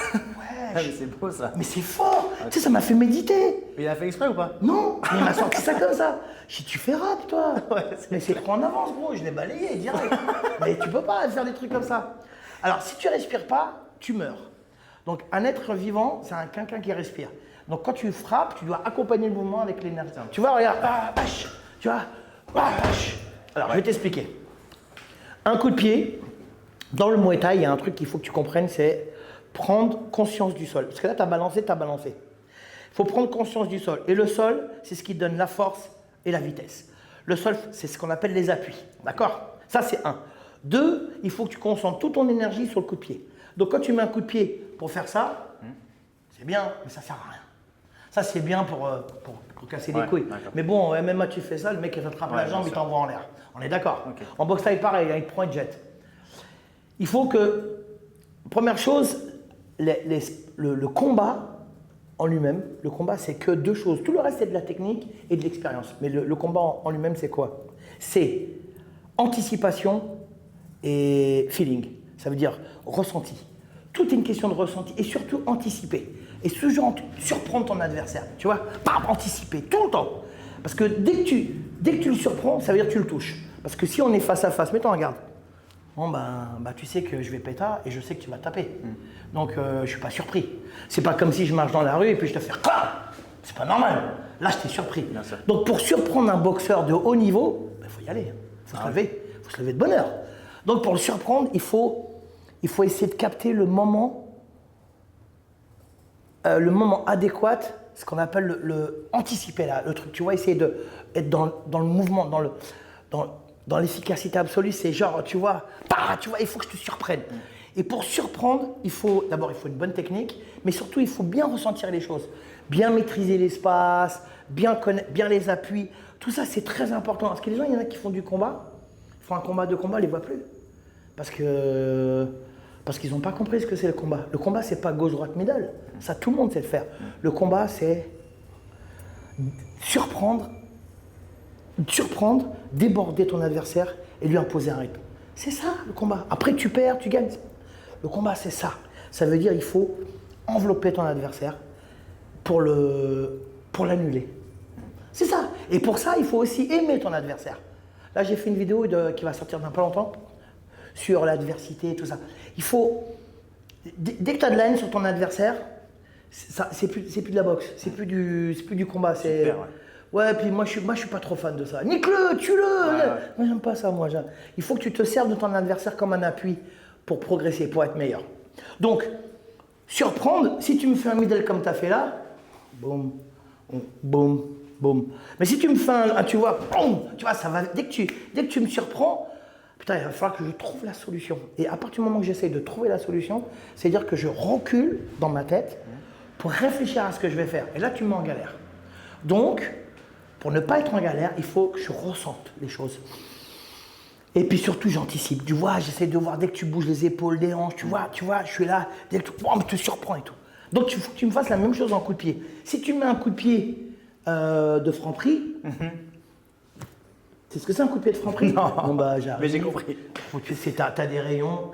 Mais c'est beau ça. Mais c'est fort. Okay. Tu sais, ça m'a fait méditer. Mais il a fait exprès ou pas? Non, mais il m'a sorti ça comme ça. Je dis, tu fais rap toi. Ouais, mais c'est trop en avance gros, je l'ai balayé direct. Mais tu peux pas faire des trucs comme ça. Alors si tu respires pas, tu meurs. Donc un être vivant, c'est quelqu'un qui respire. Donc quand tu frappes, tu dois accompagner le mouvement avec l'énergie. Tu vois, regarde, tu vois, Alors je vais t'expliquer. Un coup de pied, dans le Muay Thai, il y a un truc qu'il faut que tu comprennes, c'est prendre conscience du sol. Parce que là, tu as balancé. Il faut prendre conscience du sol. Et le sol, c'est ce qui donne la force et la vitesse. Le sol, c'est ce qu'on appelle les appuis. D'accord? Ça, c'est un. Deux, il faut que tu concentres toute ton énergie sur le coup de pied. Donc quand tu mets un coup de pied pour faire ça, c'est bien, mais ça ne sert à rien. Ça, c'est bien pour casser des couilles. D'accord. Mais bon, en MMA, tu fais ça, le mec, il t'attrape la jambe, il t'envoie en l'air. On est d'accord. Ok. En boxe taille, pareil, il te prend et te jette. Il faut que, première chose, le combat en lui-même, le combat, c'est que deux choses. Tout le reste, c'est de la technique et de l'expérience. Mais le combat en lui-même, c'est quoi? C'est anticipation et feeling. Ça veut dire ressenti. Tout est une question de ressenti et surtout anticiper. Et toujours surprendre ton adversaire. Tu vois? Pas anticiper tout le temps. Parce que dès que tu le surprends, ça veut dire que tu le touches. Parce que si on est face à face, mets-toi en garde. Bon, tu sais que je vais péta et je sais que tu vas taper. Donc, je suis pas surpris. C'est pas comme si je marche dans la rue et puis je te fais quoi? C'est pas normal. Là, je t'ai surpris. Bien sûr. Donc, pour surprendre un boxeur de haut niveau, il faut y aller. Il faut se lever. Il faut se lever de bonne heure. Donc, pour le surprendre, il faut essayer de capter le moment adéquat, ce qu'on appelle anticiper là, le truc. Tu vois, essayer d'être dans le mouvement, dans l'efficacité absolue, c'est genre, tu vois, il faut que je te surprenne. Et pour surprendre, d'abord, il faut une bonne technique, mais surtout, il faut bien ressentir les choses, bien maîtriser l'espace, bien les appuis. Tout ça, c'est très important. Parce que les gens, il y en a qui font du combat, font un combat, ils ne les voient plus. Parce qu'ils n'ont pas compris ce que c'est le combat. Le combat, c'est pas gauche-droite middle. Ça, tout le monde sait le faire. Le combat, c'est surprendre, déborder ton adversaire et lui imposer un rythme. C'est ça le combat. Après tu perds, tu gagnes. Le combat c'est ça. Ça veut dire il faut envelopper ton adversaire pour l'annuler. C'est ça. Et pour ça, il faut aussi aimer ton adversaire. Là, j'ai fait une vidéo qui va sortir dans pas longtemps sur l'adversité et tout ça. Il faut, dès que tu as de la haine sur ton adversaire, c'est plus de la boxe, c'est plus du combat. Super, ouais, puis moi je suis pas trop fan de ça. Nique-le, tue-le. Ouais. Moi j'aime pas ça, moi. Il faut que tu te serves de ton adversaire comme un appui pour progresser, pour être meilleur. Donc, surprendre, si tu me fais un middle comme tu as fait là, boum, boum, boum. Mais si tu me fais tu vois, boum, tu vois, ça va. Dès que tu me surprends, putain, il va falloir que je trouve la solution. Et à partir du moment que j'essaye de trouver la solution, c'est-à-dire que je recule dans ma tête pour réfléchir à ce que je vais faire. Et là, tu me mets en galère. Donc, pour ne pas être en galère, il faut que je ressente les choses. Et puis surtout, j'anticipe. Tu vois, j'essaie de voir dès que tu bouges les épaules, les hanches, tu vois, je suis là, dès que je te surprends et tout. Donc, il faut que tu me fasses la même chose en coup de pied. Si tu mets un coup de pied de franc-prix, c'est ce que c'est un coup de pied de franc-prix? Non, j'arrive. mais j'ai compris. T'as des rayons,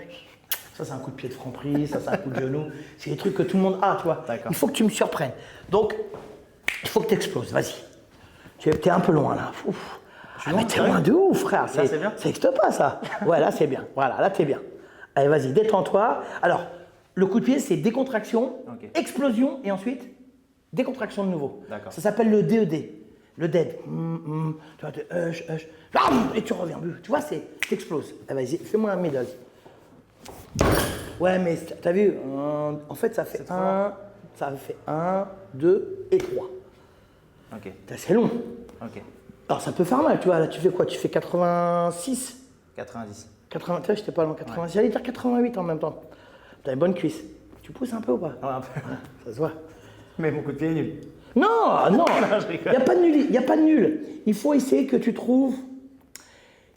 ça c'est un coup de pied de franc-prix, ça c'est un coup de genou. C'est des trucs que tout le monde a, tu vois. D'accord. Il faut que tu me surprennes. Donc, il faut que tu exploses, vas-y. Tu es un peu loin là. Ouf. Mais t'es loin de ouf, frère. Là, c'est bien. Ça n'existe pas, ça. Ouais, là, c'est bien. Voilà, là, t'es bien. Allez, vas-y, détends-toi. Alors, le coup de pied, c'est décontraction, explosion, et ensuite, décontraction de nouveau. D'accord. Ça s'appelle le DED. Le dead. Tu vois, et tu reviens. Tu vois, t'exploses. Allez, vas-y, fais-moi un middle. Ouais, mais t'as vu, en fait, ça fait 1, 2 et 3. Ok. C'est long. Ok. Alors ça peut faire mal, tu vois, là tu fais quoi? Tu fais 86? 90. 80, tu vois, j'étais pas loin, 86, j'allais dire 88 en même temps. T'as une bonne cuisse. Tu pousses un peu ou pas? Ouais, un peu. Ça se voit. Mais mon coup de pied est nul. Non, je rigole. il n'y a pas de nul, il n'y a pas de nul. Il faut essayer que tu trouves,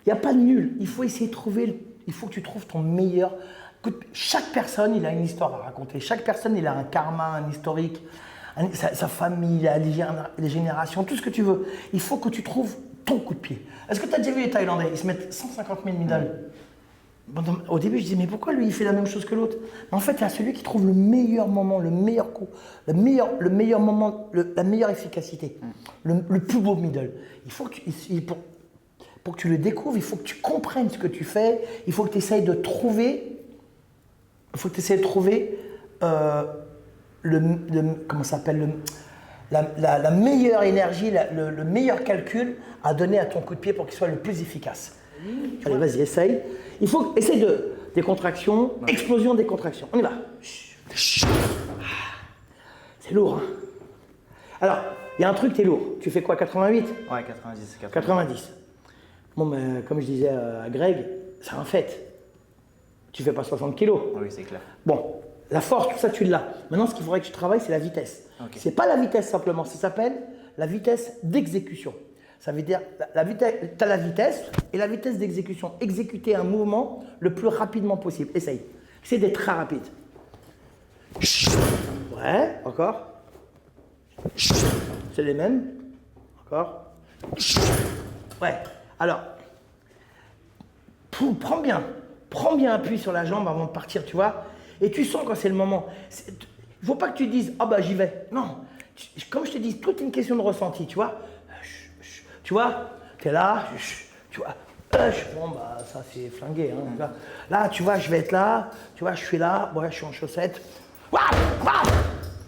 il n'y a pas de nul. Il faut essayer de trouver, il faut que tu trouves ton meilleur. Écoute, chaque personne, il a une histoire à raconter. Chaque personne, il a un karma, un historique. Sa famille, les générations, tout ce que tu veux. Il faut que tu trouves ton coup de pied. Est-ce que tu as déjà vu les Thaïlandais? Ils se mettent 150 000 middle. Au début, je disais, mais pourquoi lui, il fait la même chose que l'autre? Mais en fait, il y a celui qui trouve le meilleur moment, le meilleur coup, le meilleur moment, la meilleure efficacité, le plus beau middle. Il faut que pour que tu le découvres, il faut que tu comprennes ce que tu fais. Il faut que tu essayes de trouver. Comment ça s'appelle, la meilleure énergie, le meilleur calcul à donner à ton coup de pied pour qu'il soit le plus efficace. Allez, vas-y, essaye. Il faut essayer de décontraction, explosion, décontraction. On y va. C'est lourd, hein. Alors, il y a un truc, t'es lourd. Tu fais quoi, 88? Ouais, 90. 90. Bon, mais comme je disais à Greg, c'est un fait. Tu fais pas 60 kilos. Oui, c'est clair. Bon, La force, tout ça, tu l'as. Maintenant, ce qu'il faudrait que tu travailles, c'est la vitesse. Ok. C'est pas la vitesse simplement, ça s'appelle la vitesse d'exécution. Ça veut dire, tu as la vitesse et la vitesse d'exécution. Exécuter un mouvement le plus rapidement possible. Essaye. Essaye d'être très rapide. Ouais, encore. C'est les mêmes. Encore. Ouais. Alors, prends bien appui sur la jambe avant de partir, tu vois. Et tu sens quand c'est le moment. Il ne faut pas que tu dises, ah bah j'y vais. Non. Comme je te dis, tout est une question de ressenti, tu vois. Tu vois, tu es là, tu vois. Bon, bah ça c'est flingué. Hein, là, tu vois, je vais être là. Tu vois, je suis là. Ouais, je suis en chaussettes. Waouh, waouh.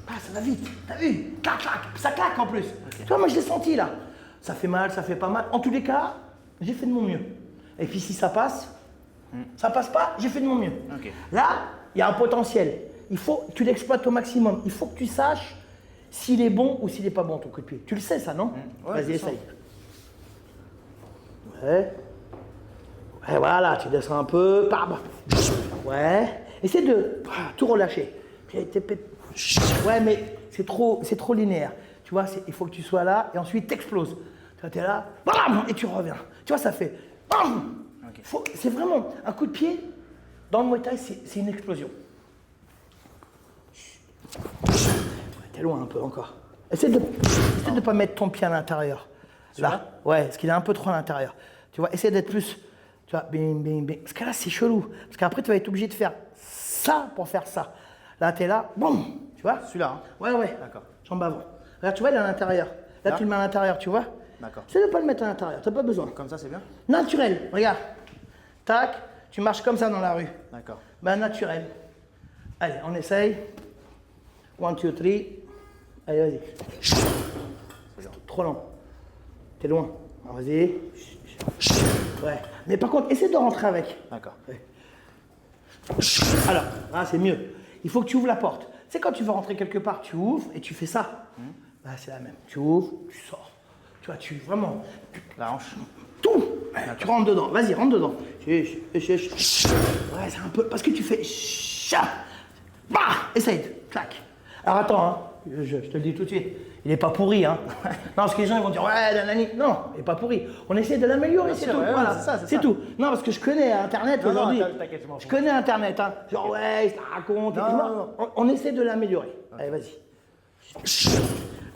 Ah, ça va vite. T'as vu? Clac, clac. Ça claque en plus. Okay. Tu vois, moi je l'ai senti là. Ça fait mal, ça fait pas mal. En tous les cas, j'ai fait de mon mieux. Et puis si ça passe pas, j'ai fait de mon mieux. Okay. Là, il y a un potentiel. Il faut que tu l'exploites au maximum. Il faut que tu saches s'il est bon ou s'il n'est pas bon ton coup de pied. Tu le sais ça, non? Ouais, vas-y, essaye. Ouais. Ouais, voilà, tu descends un peu. Ouais. Essaie de tout relâcher. Ouais, mais c'est trop linéaire. Tu vois, il faut que tu sois là et ensuite t'exploses. Tu es là, bam, et tu reviens. Tu vois, ça fait bam. Okay. C'est vraiment un coup de pied. Dans le Muay Thai, c'est une explosion. T'es loin un peu encore. Essaie de ne pas mettre ton pied à l'intérieur. Là, ouais, parce qu'il est un peu trop à l'intérieur. Tu vois, essaie d'être plus, tu vois, bing, bing, bing. Parce que là, c'est chelou. Parce qu'après, tu vas être obligé de faire ça pour faire ça. Là, t'es là, boum, tu vois. Celui-là, hein. Ouais. D'accord. Jambe avant. Regarde, tu vois, il est à l'intérieur. Là, tu le mets à l'intérieur, tu vois. D'accord. Essaie de ne pas le mettre à l'intérieur, t'as pas besoin. Comme ça, c'est bien? Naturel, regarde. Tac, tu marches comme ça dans la rue. D'accord. Ben, naturel. Allez, on essaye. 1, 2, 3. Allez, vas-y. C'est trop lent. T'es loin. Vas-y. Ouais. Mais par contre, essaie de rentrer avec. D'accord. Ouais. Alors, là, c'est mieux. Il faut que tu ouvres la porte. C'est quand tu veux rentrer quelque part, tu ouvres et tu fais ça. Bah, c'est la même. Tu ouvres, tu sors. Tu vois, vraiment. La hanche. Tout. Ouais, tu rentres dedans. Vas-y, rentre dedans. Ouais, c'est un peu. Parce que tu fais. Bah, essaye. Clac. Alors attends, hein. Je te le dis tout de suite. Il n'est pas pourri, hein. Non, parce que les gens ils vont dire, ouais, nanani. Non, il n'est pas pourri. On essaie de l'améliorer, c'est tout. Ouais, voilà, c'est tout. Non, parce que je connais Internet aujourd'hui. Je connais Internet, hein. Genre, ouais, ça raconte. Non. On essaie de l'améliorer. Okay. Allez, vas-y.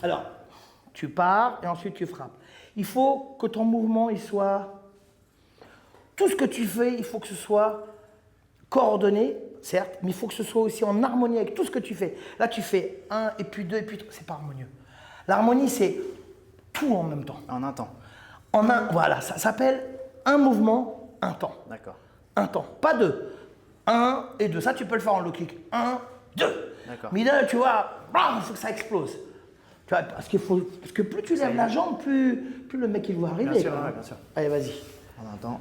Alors, tu pars et ensuite tu frappes. Il faut que ton mouvement, il soit. Tout ce que tu fais, il faut que ce soit coordonné, certes, mais il faut que ce soit aussi en harmonie avec tout ce que tu fais. Là, tu fais 1, et puis 2, et puis 3. C'est pas harmonieux. L'harmonie, c'est tout en même temps. En un temps. Voilà, ça s'appelle un mouvement, un temps. D'accord. Un temps, pas deux. 1 et 2. Ça, tu peux le faire en low kick. 1, 2. D'accord. Mais là, tu vois, il faut que ça explose. Tu vois, parce que plus tu lèves la jambe, plus le mec il voit arriver. Bien sûr, ouais, bien sûr. Allez, vas-y. En un temps.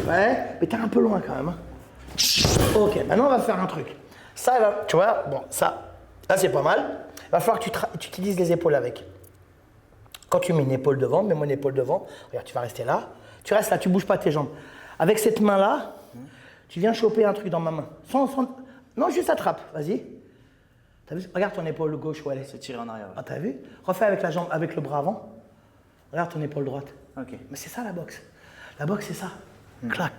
Ouais, mais t'es un peu loin quand même. Hein. Ok, maintenant on va faire un truc. Ça, là, tu vois, bon, ça, là c'est pas mal. Il va falloir que tu utilises les épaules avec. Quand tu mets une épaule devant, mets-moi une épaule devant. Regarde, tu vas rester là. Tu restes là, tu bouges pas tes jambes. Avec cette main-là, tu viens choper un truc dans ma main. Non, juste attrape, vas-y. T'as vu? Regarde ton épaule gauche où elle est. C'est tiré en arrière. Ouais. Ah, t'as vu? Refais avec la jambe, avec le bras avant. Regarde ton épaule droite. Ok. Mais c'est ça la boxe. La boxe, c'est ça. Clac.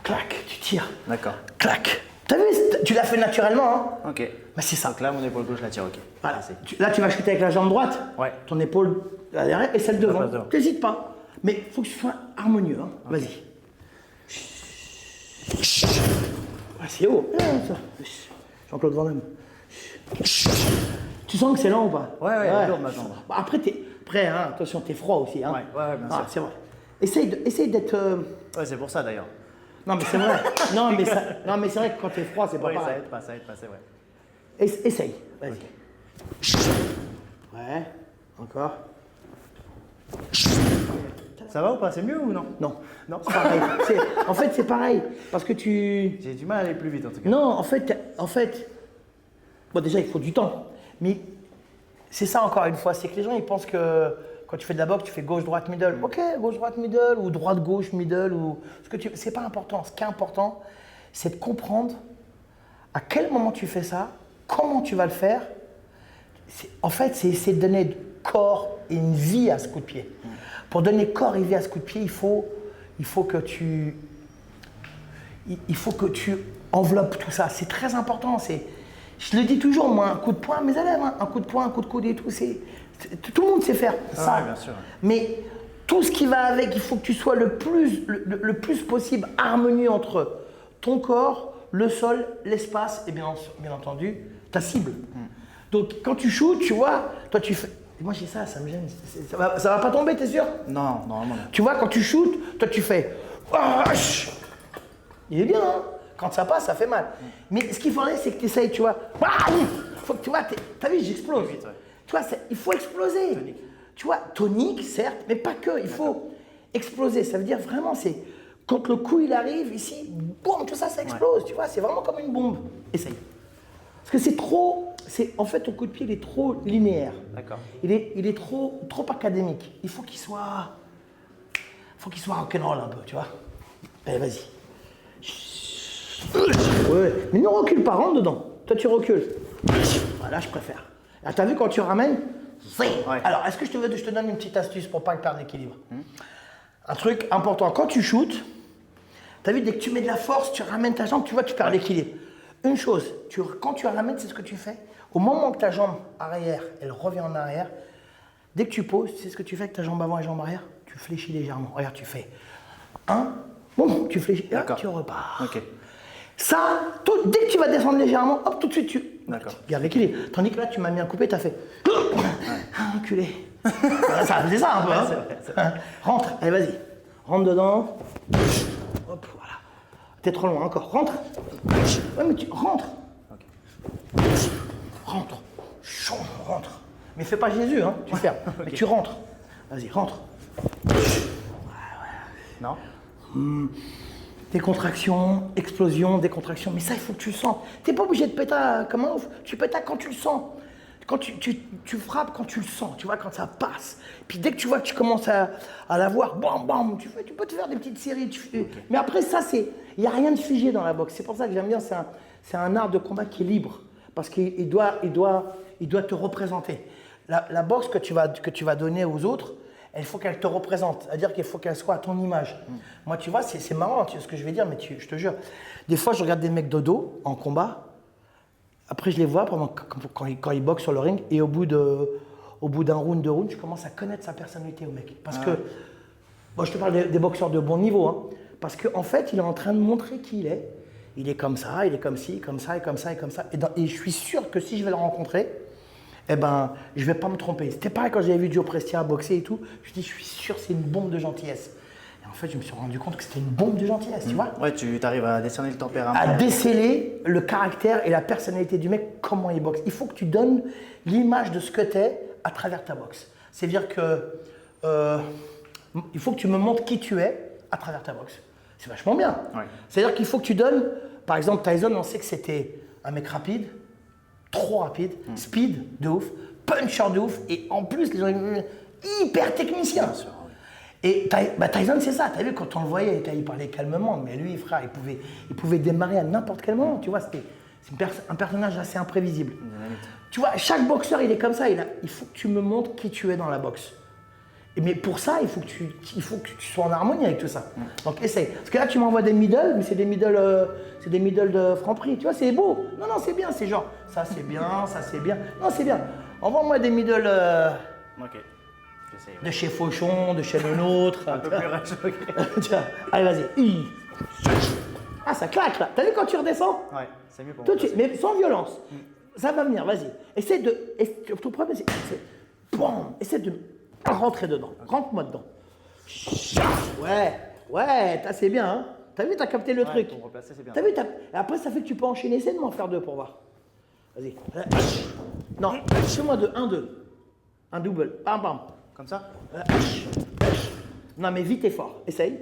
Clac, tu tires. D'accord. Clac. T'as vu? Tu l'as fait naturellement, hein? Ok. Mais c'est ça. Donc là, mon épaule gauche la tire, ok. Voilà. Là, tu vas chuter avec la jambe droite. Ouais. Ton épaule là derrière et celle devant. devant. T'hésites pas. Mais il faut que ce soit harmonieux, hein? Okay. Vas-y. Ouais, c'est haut. Jean-Claude Van Damme. Tu sens que c'est lent ou pas? Ouais, lourd ma jambe. Bon, après, t'es prêt, hein? Attention, t'es froid aussi, hein? Ouais, bien sûr. C'est vrai. Essaye d'être. Ouais, c'est pour ça d'ailleurs. Non, mais c'est vrai. non, mais c'est vrai que quand t'es froid, c'est pas pareil. Ça aide pas, c'est vrai. Essaye, vas-y. Okay. Ouais, encore. Ça va ou pas? C'est mieux ou non? Non. Non. C'est pareil. En fait, c'est pareil. Parce que tu. J'ai du mal à aller plus vite en tout cas. Non, en fait. Bon, déjà, il faut du temps. Mais c'est ça encore une fois. C'est que les gens, ils pensent que quand tu fais de la boxe, tu fais gauche-droite, middle. Ok, gauche-droite, middle, ou droite-gauche, middle, ou ce que tu. C'est pas important. Ce qui est important, c'est de comprendre À quel moment tu fais ça? Comment tu vas le faire? En fait, c'est essayer de donner corps et une vie à ce coup de pied. Pour donner corps et vie à ce coup de pied, il faut que tu enveloppes tout ça. C'est très important. Je le dis toujours, moi, un coup de poing, mes élèves, hein, un coup de poing, un coup de coude et tout, tout le monde sait faire ça. Ouais, bien sûr. Mais tout ce qui va avec, il faut que tu sois le plus possible harmonieux entre ton corps, le sol, l'espace et bien entendu ta cible. Donc quand tu shootes, tu vois, toi tu fais. Moi j'ai ça me gêne. Ça va pas tomber, t'es sûr? Non, normalement non. Tu vois, quand tu shootes, toi tu fais. Il est bien, hein? Quand ça passe, ça fait mal. Mais ce qu'il faudrait, c'est que tu essayes, tu vois. Faut que tu vois, t'as vu, j'explose. Vite, ouais. Tu vois, il faut exploser. Tonique. Tu vois, tonique, certes, mais pas que. Il faut exploser. Ça veut dire vraiment, c'est quand le coup il arrive ici, boum, tout ça, ça explose. Tu vois, c'est vraiment comme une bombe. Essaye. Parce que c'est trop. En fait, ton coup de pied, il est trop linéaire. D'accord. Il est trop académique. Il faut qu'il soit. Rock'n'roll un peu, tu vois. Allez, vas-y. Ouais, mais ne recule pas, rentre dedans. Toi, tu recules. Voilà, je préfère. Ah, t'as vu quand tu ramènes? Ouais. Alors, est-ce que je te donne une petite astuce pour pas perdre l'équilibre? Un truc important, quand tu shootes, t'as vu, dès que tu mets de la force, tu ramènes ta jambe, tu vois, tu perds l'équilibre. Une chose, quand tu ramènes, c'est ce que tu fais. Au moment que ta jambe arrière, elle revient en arrière, dès que tu poses, c'est ce que tu fais avec ta jambe avant et jambe arrière, tu fléchis légèrement. Regarde, tu fais un, bon, tu fléchis, là, tu repars. Ok. Ça, dès que tu vas descendre légèrement, hop, tout de suite, tu gardes l'équilibre. Tandis que là, tu m'as mis un coupé, tu as fait enculé. Ça faisait ça un peu. Hein. C'est vrai. Rentre, allez, vas-y. Rentre dedans. Hop, voilà. T'es trop loin encore. Rentre. Ouais, mais tu rentres. Okay. Rentre. Rentre. Mais fais pas Jésus, hein, tu fermes. Okay. Mais tu rentres. Vas-y, rentre. Non. Décontraction, explosion, décontraction. Mais ça, il faut que tu le sentes. Tu n'es pas obligé de péter comme un ouf. Tu pètes quand tu le sens. Quand tu frappes quand tu le sens, tu vois, quand ça passe. Puis dès que tu vois que tu commences à l'avoir, bam, bam, tu peux te faire des petites séries. Mais après, ça, il n'y a rien de figé dans la boxe. C'est pour ça que j'aime bien, c'est un art de combat qui est libre. Parce qu'il doit te représenter. La boxe que tu vas donner aux autres, il faut qu'elle te représente, c'est-à-dire qu'il faut qu'elle soit à ton image. Moi, tu vois, c'est marrant ce que je vais dire, mais je te jure. Des fois, je regarde des mecs de dos en combat. Après, je les vois quand ils boxent sur le ring. Et au bout d'un round, 2 rounds, je commence à connaître sa personnalité au mec. Parce que, bon, je te parle des boxeurs de bon niveau. Hein, parce qu'en fait, il est en train de montrer qui il est. Il est comme ça, il est comme ci, comme ça, et comme ça, et comme ça. Et je suis sûr que si je vais le rencontrer, eh ben, je ne vais pas me tromper. C'était pareil quand j'avais vu Joe Prestia boxer et tout. Je dis, je suis sûr que c'est une bombe de gentillesse. Et en fait, je me suis rendu compte que c'était une bombe de gentillesse, tu vois. Ouais, tu arrives à décerner le tempérament. À déceler le caractère et la personnalité du mec, comment il boxe. Il faut que tu donnes l'image de ce que tu es à travers ta boxe. C'est-à-dire que il faut que tu me montres qui tu es à travers ta boxe. C'est vachement bien. Ouais. C'est-à-dire qu'il faut que tu donnes, par exemple, Tyson, on sait que c'était un mec rapide, trop rapide, speed de ouf, puncher de ouf, et en plus, les gens hyper techniciens. Et Tyson, c'est ça. T'as vu, quand on le voyait, il parlait calmement, mais lui, frère, il pouvait démarrer à n'importe quel moment. Tu vois, c'est un personnage assez imprévisible. Tu vois, chaque boxeur, il est comme ça. Il faut que tu me montres qui tu es dans la boxe. Mais pour ça, il faut que tu sois en harmonie avec tout ça. Donc, essaye. Parce que là, tu m'envoies des middle, mais c'est des middle de Franprix. Tu vois, c'est beau. Non, c'est bien. C'est genre, ça c'est bien, ça c'est bien. Non, c'est bien. Envoie-moi des middle Ok. J'essaye. De chez Fauchon, de chez le nôtre. Un peu plus rage, ok. Tiens, allez, vas-y. Ah, ça claque là. T'as vu quand tu redescends? Ouais, c'est mieux pour Tout moi. de suite, mais sans violence. Ça va venir, vas-y. Essaie de. Ton problème, c'est. Bon, essaie de rentrer dedans. Rentre-moi dedans. Ouais, c'est bien, hein. T'as vu, t'as capté le truc. Pour replacer, c'est bien. T'as vu, et après, ça fait que tu peux enchaîner. Essaie de m'en faire 2 pour voir. Vas-y. Non, fais-moi 2. 1-2. Un double. Bam, bam. Comme ça? Non, mais vite et fort. Essaye.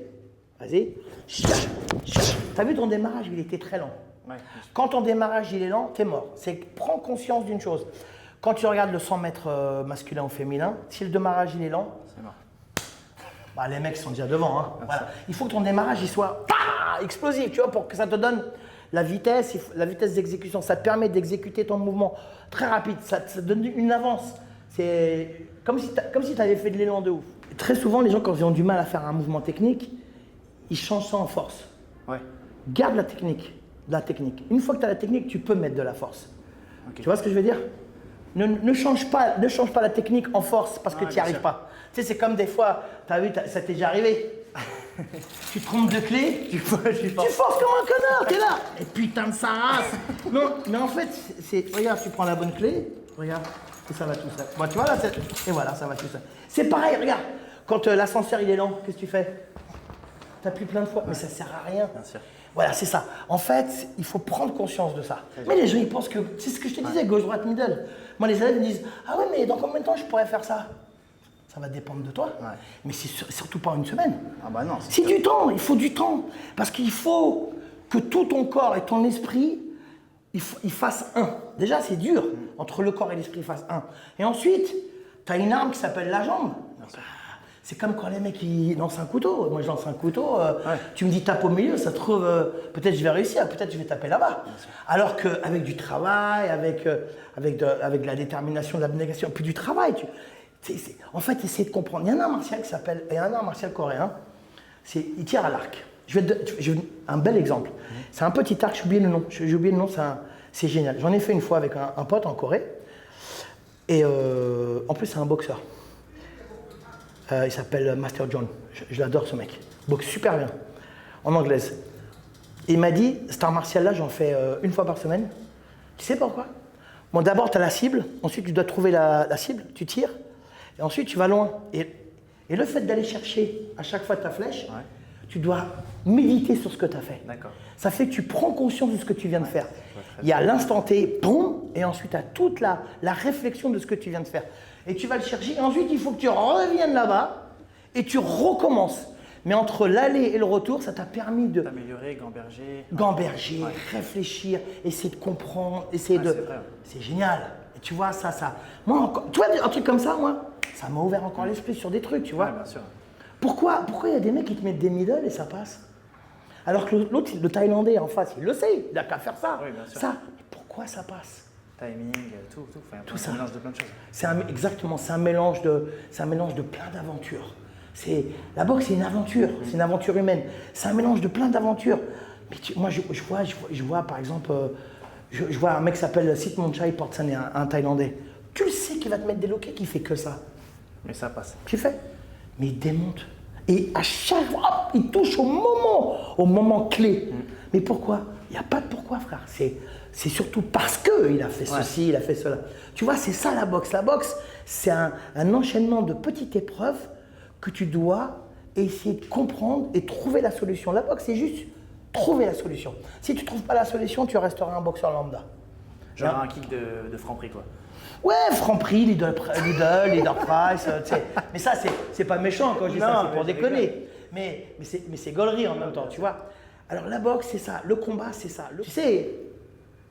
Vas-y. T'as vu, ton démarrage, il était très lent. Ouais. Quand ton démarrage, il est lent, t'es mort. Prends conscience d'une chose. Quand tu regardes le 100 mètres masculin ou féminin, si le démarrage, il est lent, C'est mort. bah, les mecs sont déjà devant. Hein. Voilà. Il faut que ton démarrage, il soit explosif, tu vois, pour que ça te donne La vitesse d'exécution, ça te permet d'exécuter ton mouvement très rapide, ça te donne une avance. C'est comme si tu avais fait de l'élan de ouf. Très souvent, les gens, quand ils ont du mal à faire un mouvement technique, ils changent ça en force. Ouais. Garde la technique. Une fois que tu as la technique, tu peux mettre de la force. Okay. Tu vois ce que je veux dire? Ne change pas la technique en force parce que tu n'y arrives pas. Tu sais, c'est comme des fois, tu as vu, ça t'est déjà arrivé. Tu te trompes de clé, tu forces comme un connard, t'es là. Et putain de sa race. Non, mais en fait, regarde, tu prends la bonne clé, regarde, et ça va tout seul. Bon, tu vois là, et voilà, ça va tout seul. C'est pareil, regarde, quand l'ascenseur il est lent, qu'est-ce que tu fais? T'appuies plein de fois, mais ça sert à rien. Bien sûr. Voilà, c'est ça. En fait, il faut prendre conscience de ça. Mais les gens, ils pensent que, c'est ce que je te disais, gauche, droite, middle. Moi, les élèves me disent, ah ouais, mais dans combien de temps je pourrais faire ça? Ça va dépendre de toi, mais c'est surtout pas en une semaine. Ah bah non. C'est du temps, il faut du temps. Parce qu'il faut que tout ton corps et ton esprit, ils fassent un. Déjà, c'est dur, entre le corps et l'esprit, ils fassent un. Et ensuite, tu as une arme qui s'appelle la jambe. C'est comme quand les mecs ils lancent un couteau. Moi, je lance un couteau, tu me dis tape au milieu, ça te trouve, peut-être je vais réussir, peut-être je vais taper là-bas. Alors qu'avec du travail, avec de la détermination, de l'abnégation, puis du travail, en fait, essayer de comprendre. Il y a un art martial qui s'appelle, et un art martial coréen, il tire à l'arc. Un bel exemple. C'est un petit arc, j'ai oublié le nom, c'est génial. J'en ai fait une fois avec un pote en Corée, et en plus c'est un boxeur. Il s'appelle Master John, je l'adore ce mec, boxe super bien, en anglaise. Il m'a dit, cet art martial-là, j'en fais une fois par semaine. Tu sais pourquoi? Bon, d'abord, tu as la cible, ensuite tu dois trouver la cible, tu tires, et ensuite tu vas loin. Et le fait d'aller chercher à chaque fois ta flèche, tu dois méditer sur ce que tu as fait. Ça fait que tu prends conscience de ce que tu viens de faire. Il y a l'instant T, boum, et ensuite tu as toute la réflexion de ce que tu viens de faire. Et tu vas le chercher, et ensuite il faut que tu reviennes là-bas, et tu recommences. Mais entre l'aller et le retour, ça t'a permis de… T'améliorer, gamberger, réfléchir, essayer de comprendre, essayer de… C'est génial. Et tu vois, moi, tu vois, un truc comme ça, moi, ça m'a ouvert encore l'esprit sur des trucs, tu vois. Bien sûr. Pourquoi il y a des mecs qui te mettent des middle et ça passe? Alors que l'autre, le Thaïlandais en face, il le sait, il n'a qu'à faire ça. Oui, bien sûr. Ça, pourquoi ça passe? Timing, tout. Enfin, tout ça. Un mélange de plein de choses. Exactement, c'est un mélange de plein d'aventures. La boxe, c'est une aventure, c'est une aventure humaine. C'est un mélange de plein d'aventures. Mais moi, je vois par exemple, je vois un mec qui s'appelle Sitmonchai Portsan, un Thaïlandais. Tu le sais qu'il va te mettre des loquets, qui fait que ça. Mais ça passe. Tu fais. Mais il démonte. Et à chaque fois, il touche au moment clé. Mais pourquoi? Il n'y a pas de pourquoi, frère. C'est surtout parce qu'il a fait ceci, il a fait cela. Tu vois, c'est ça la boxe. La boxe, c'est un enchaînement de petites épreuves que tu dois essayer de comprendre et trouver la solution. La boxe, c'est juste trouver la solution. Si tu ne trouves pas la solution, tu resteras un boxeur lambda. Genre un kick de Franprix, quoi. Ouais, Franprix, Leader Price, tu sais. Mais ça, c'est pas méchant quand je dis ça, c'est pour déconner. Mais c'est gaulerie en même temps, tu vois. Alors la boxe, c'est ça. Le combat, c'est ça. Tu sais,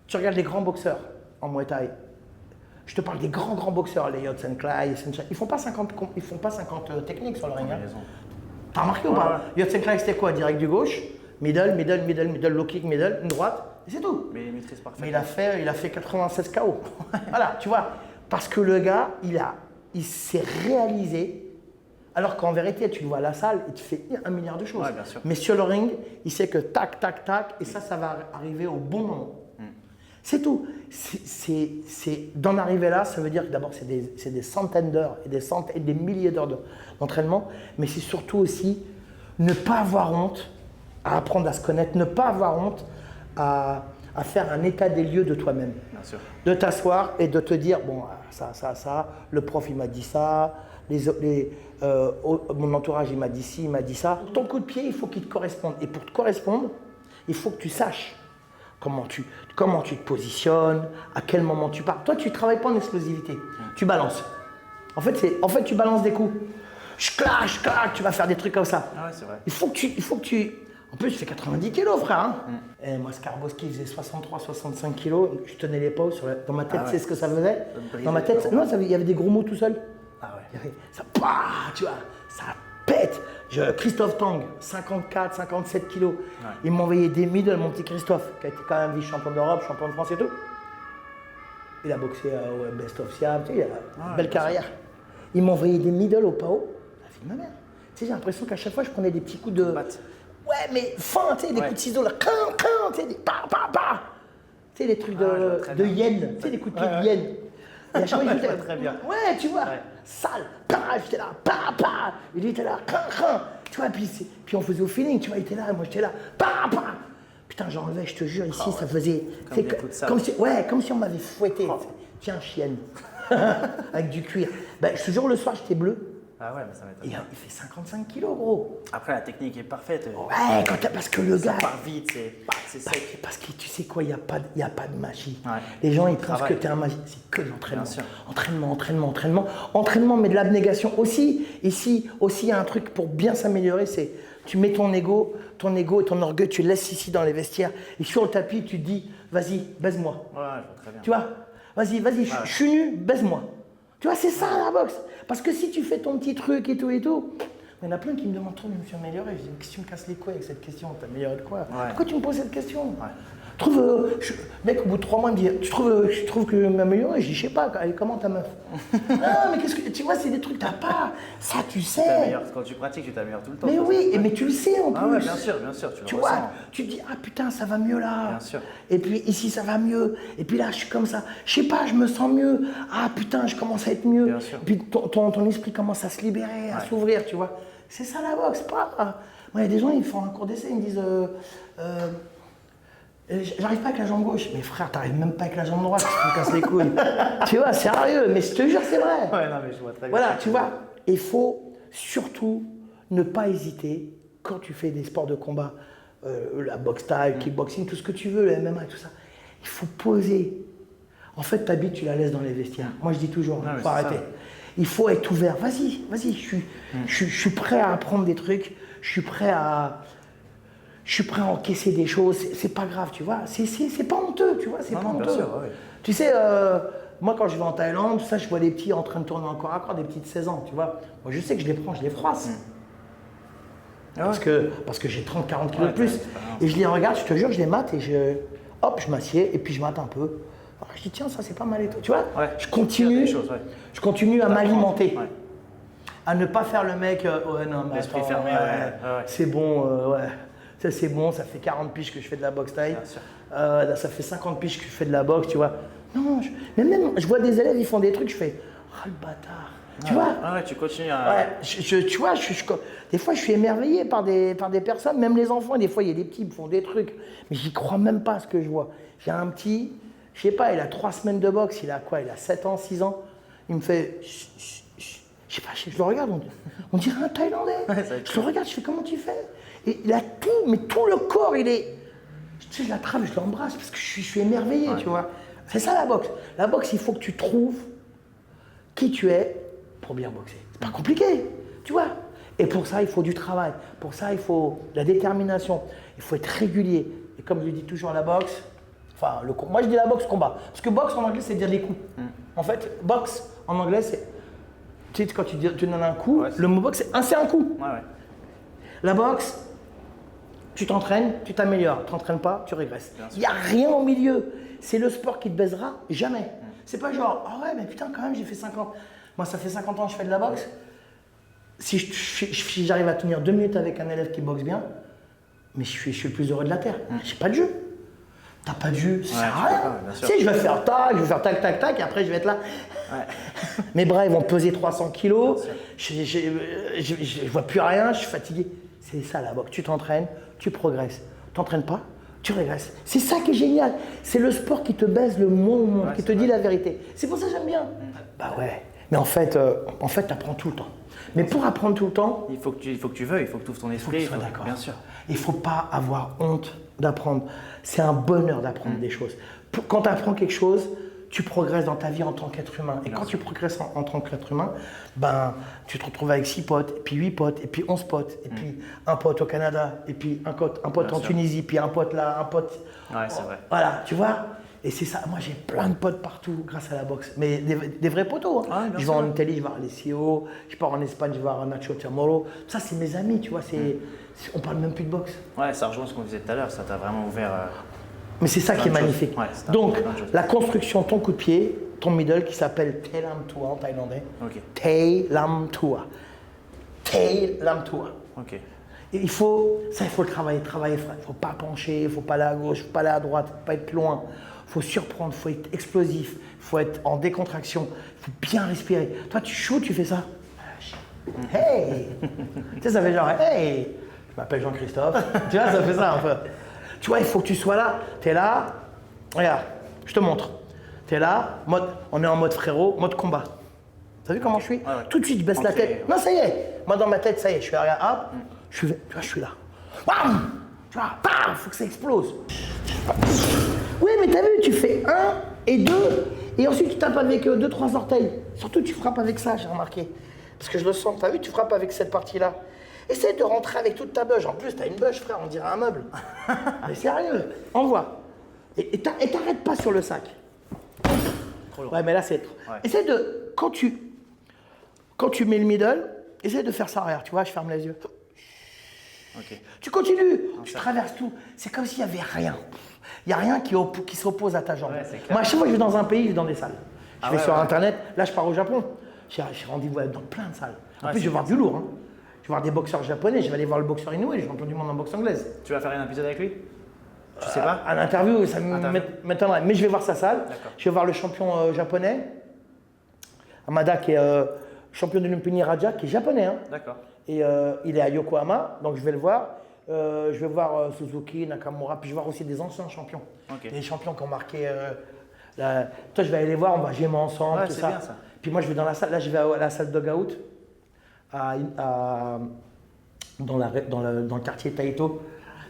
tu regardes les grands boxeurs en Muay Thai. Je te parle des grands boxeurs, les Yodsen Klai, ils font pas 50 techniques sur le ring. T'as remarqué ou pas? Yodsen Klai, c'était quoi? Direct du gauche, middle, low kick, middle, une droite, et c'est tout. Mais il maîtrise parfaitement. Mais il a fait 96 KO. Voilà, tu vois. Parce que le gars, il s'est réalisé. Alors qu'en vérité, tu le vois à la salle, il te fait 1 milliard de choses. Ouais, bien sûr. Mais sur le ring, il sait que tac, tac, tac, et ça va arriver au bon moment. C'est tout. D'en arriver là, ça veut dire que d'abord, c'est des centaines d'heures et des milliers d'heures d'entraînement, mais c'est surtout aussi ne pas avoir honte à apprendre à se connaître, ne pas avoir honte à faire un état des lieux de toi-même. Bien sûr. De t'asseoir et de te dire, bon, ça, le prof, il m'a dit ça, mon entourage, il m'a dit ci, il m'a dit ça. Ton coup de pied, il faut qu'il te corresponde. Et pour te correspondre, il faut que tu saches comment tu te positionnes, à quel moment tu pars. Toi, tu ne travailles pas en explosivité, tu balances. En fait, tu balances des coups. Clac, tu vas faire des trucs comme ça. Ah ouais, c'est vrai. Il faut que tu… En plus, tu fais 90 kilos, frère. Hein. Et moi, Skarboski, il faisait 63-65 kilos. Je tenais les pauses dans ma tête, tu sais ce que ça faisait? Dans ma tête, non, il y avait des gros mots tout seul. Ah ouais. Ça, tu vois, ça pète. Christophe Tang, 54, 57 kilos. Ouais. Il m'a envoyé des middle, mon petit Christophe, qui a été quand même vice-champion d'Europe, champion de France et tout. Il a boxé au Best of Siam, tu sais, il a une belle carrière. Il m'a envoyé des middle au PAO, la vie de ma mère. Tu sais, j'ai l'impression qu'à chaque fois, je prenais des petits coups de. Ouais, mais fin, tu sais, des coups de ciseaux, là, tu sais, des pa. Tu sais, des trucs de yen, tu sais, des coups de pied de yen. Et à chaque fois, il était très bien. Ouais, tu vois, sale, j'étais là, il était là, tu vois, puis on faisait au feeling, tu vois, il était là, moi j'étais là, Putain, j'enlevais, je te jure, ici, ça faisait. Comme des coups de sable. Comme si on m'avait fouetté. Tiens, chienne. Avec du cuir. Ben, je te jure, le soir, j'étais bleu. Ah ouais, mais ça m'étonne. Et il fait 55 kilos, gros. Après, la technique est parfaite. Ouais, parce que le Ça gars. part vite, c'est sec. Parce que tu sais quoi, il n'y a pas de magie. Ouais. Les gens, ils pensent Travail. que tu es un magicien. C'est que de l'entraînement. Bien sûr. Entraînement, mais de l'abnégation aussi. Ici, aussi, il y a un truc pour bien s'améliorer, c'est tu mets ton ego et ton orgueil, tu le laisses ici dans les vestiaires. Et sur le tapis, tu te dis, vas-y, baise-moi. Ouais, je vois très bien. Tu vois, vas-y, je suis nu, baise-moi. Tu vois, c'est ça la boxe. Parce que si tu fais ton petit truc et tout, il y en a plein qui me demandent trop de me faire améliorer. Je dis, mais qu'est-ce que tu me casses les couilles avec cette question? T'as amélioré de quoi? Pourquoi tu me poses cette question? Mec, au bout de 3 mois, il me dit, tu trouves que je m'améliorer? Je dis, je sais pas, comment ta meuf? Non, mais qu'est-ce que. Tu vois, c'est des trucs, t'as pas. Ça, tu sais. Quand tu pratiques, tu t'améliores tout le temps. Mais oui, mais tu le sais en plus. Ah ouais, bien sûr, tu le ressens. Vois, tu te dis, ah putain, ça va mieux là. Bien sûr. Et puis ici, ça va mieux. Et puis là, je suis comme ça. Je sais pas, je me sens mieux. Ah putain, je commence à être mieux. Bien sûr. Et puis ton esprit commence à se libérer, à s'ouvrir, tu vois. C'est ça la boxe, pas. Moi, il y a des gens, ils font un cours d'essai, ils me disent, j'arrive pas avec la jambe gauche. Mais frère, t'arrives même pas avec la jambe droite, tu me casses les couilles. Tu vois, sérieux, mais je te jure, c'est vrai. Ouais, non, mais je vois très bien. Voilà, tu vois, il faut surtout ne pas hésiter quand tu fais des sports de combat, la boxe taille, le kickboxing, tout ce que tu veux, le MMA et tout ça. Il faut poser. En fait, ta bite, tu la laisses dans les vestiaires. Moi, je dis toujours, il faut arrêter. Il faut être ouvert. Vas-y, je suis prêt à apprendre des trucs, je suis prêt à encaisser des choses, c'est pas grave, tu vois. C'est pas honteux, tu vois, c'est pas honteux. Bien sûr, ouais. Tu sais, moi quand je vais en Thaïlande, tout ça, je vois des petits en train de tourner encore à corps, des petits de 16 ans, tu vois. Moi je sais que je les prends, je les froisse. Parce que j'ai 30-40 kilos de plus. Et je les regarde, je te jure, je les mate et je m'assieds et puis je mate un peu. Alors, je dis tiens, ça c'est pas mal et tout, tu vois. Je continue à m'alimenter. Ouais. À ne pas faire le mec, non, mais L'esprit attends, fermé, c'est bon, ouais. Ça c'est bon, ça fait 40 piges que je fais de la boxe taille. Là, ça fait 50 piges que je fais de la boxe, tu vois. Non, mais même, je vois des élèves, ils font des trucs, je fais, ah le bâtard. Tu vois? Ah ouais, tu continues à. Ouais, tu vois, des fois je suis émerveillé par des personnes, même les enfants, des fois il y a des petits qui font des trucs, mais j'y crois même pas à ce que je vois. J'ai un petit, je sais pas, il a 3 semaines de boxe, il a quoi? Il a 7 ans, 6 ans. Il me fait, je sais pas, je le regarde, on dirait un Thaïlandais. Je le regarde, je fais comment tu fais? Et il a tout, mais tout le corps, il est. Tu sais, je l'attrape, je l'embrasse parce que je suis émerveillé, tu vois. C'est ça la boxe. La boxe, il faut que tu trouves qui tu es pour bien boxer. C'est pas compliqué, tu vois. Et pour ça, il faut du travail. Pour ça, il faut de la détermination. Il faut être régulier. Et comme je le dis toujours, la boxe, enfin, moi je dis la boxe combat. Parce que boxe en anglais, c'est dire des coups. En fait, boxe en anglais, c'est. Tu sais, quand tu donnes un coup, le mot boxe, c'est un coup. La boxe, tu t'entraînes, tu t'améliores. Tu t'entraînes pas, tu régresses. Il n'y a rien au milieu. C'est le sport qui te baisera jamais. C'est pas genre, ah ouais, mais putain, quand même, j'ai fait 50. Moi, ça fait 50 ans que je fais de la boxe. Si j'arrive à tenir 2 minutes avec un élève qui boxe bien, mais je suis le plus heureux de la Terre. J'ai pas de jeu. T'as pas de jeu, ça sert à rien. Tu sais, je vais faire tac, et après je vais être là. Mes bras, ils vont peser 300 kilos. Je vois plus rien, je suis fatigué. C'est ça la boxe. Tu t'entraînes, tu progresses. T'entraînes pas, tu régresses. C'est ça qui est génial. C'est le sport qui te baise le moins au monde, qui te dit la vérité. C'est pour ça que j'aime bien. Bah ouais. Mais en fait, t'apprends tout le temps. Mais pour apprendre tout le temps, il faut que tu veuilles, il faut que tu ouvres ton esprit. Il faut d'accord. Bien sûr. Il ne faut pas avoir honte d'apprendre. C'est un bonheur d'apprendre des choses. Quand tu apprends quelque chose, tu progresses dans ta vie en tant qu'être humain. Et quand tu progresses en tant qu'être humain, ben, tu te retrouves avec 6 potes, et puis 8 potes, et puis 11 potes, et puis un pote au Canada, et puis un pote en Tunisie, puis un pote là, un pote. Ouais, c'est vrai. Voilà, tu vois. Et c'est ça, moi j'ai plein de potes partout grâce à la boxe. Mais des vrais potos. Hein. Ah, Je vais en Italie, je vais voir Alessio, je pars en Espagne, je vais voir Nacho Chamorro. Ça, c'est mes amis, tu vois. On parle même plus de boxe. Ouais, ça rejoint ce qu'on disait tout à l'heure, ça t'a vraiment ouvert. Mais c'est ça qui est magnifique. Ouais, donc, la construction, ton coup de pied, ton middle qui s'appelle Thai Lam Tua en thaïlandais. Ok. Thai Lam Tua. Thai Lam Tua. Ok. Et il faut le travailler, frère. Il ne faut pas pencher, il ne faut pas aller à gauche, il ne faut pas aller à droite, il ne faut pas être loin. Il faut surprendre, il faut être explosif, il faut être en décontraction, il faut bien respirer. Toi, tu shoots, tu fais ça. Hey. Tu sais, ça fait genre, hey, je m'appelle Jean-Christophe. Tu vois, ça fait ça un peu. Tu vois, il faut que tu sois là. Tu es là, regarde, je te montre. Tu es là, on est en mode frérot, mode combat. T'as vu comment je suis? Tout de suite, je baisse la tête. Non, ça y est. Moi, dans ma tête, ça y est, je suis regarde, hop, tu vois, je suis là. Bam. Tu vois, bam, faut que ça explose. Oui, mais t'as vu, tu fais 1 et 2, et ensuite tu tapes avec 2-3 orteils. Surtout, tu frappes avec ça, j'ai remarqué. Parce que je le sens, t'as vu, tu frappes avec cette partie-là. Essaye de rentrer avec toute ta bûche. En plus, t'as une bûche, frère, on dirait un meuble. Mais sérieux, envoie. Et t'arrêtes pas sur le sac. Trop lourd. Ouais, mais là, c'est trop. Ouais. Essaye de, quand tu mets le middle, essaye de faire ça arrière, tu vois, je ferme les yeux. Ok. Tu continues, tu traverses tout. C'est comme s'il n'y avait rien. Il n'y a rien qui s'oppose à ta jambe. Ouais, moi, à chaque fois que je vais dans un pays, je vais dans des salles. Je vais sur Internet. Là, je pars au Japon. J'ai rendez-vous dans plein de salles. En plus, je vais voir du lourd. Hein. Je vais voir des boxeurs japonais. Je vais aller voir le boxeur Inoue, le champion du monde en boxe anglaise. Tu vas faire un épisode avec lui? Tu sais pas? Un interview, ça m'étonnerait. Mais je vais voir sa salle. Je vais voir le champion japonais, Amada, qui est champion de l'Umpini Raja, qui est japonais. Hein. D'accord. Et il est à Yokohama, donc je vais le voir. Je vais voir Suzuki, Nakamura, puis je vais voir aussi des anciens champions. Okay. Des champions qui ont marqué. Toi, je vais aller les voir, on va gémer ensemble, ouais, tout ça. Bien, ça. Puis moi, je vais dans la salle. Là, je vais à la salle Dogout, dans le quartier Taito.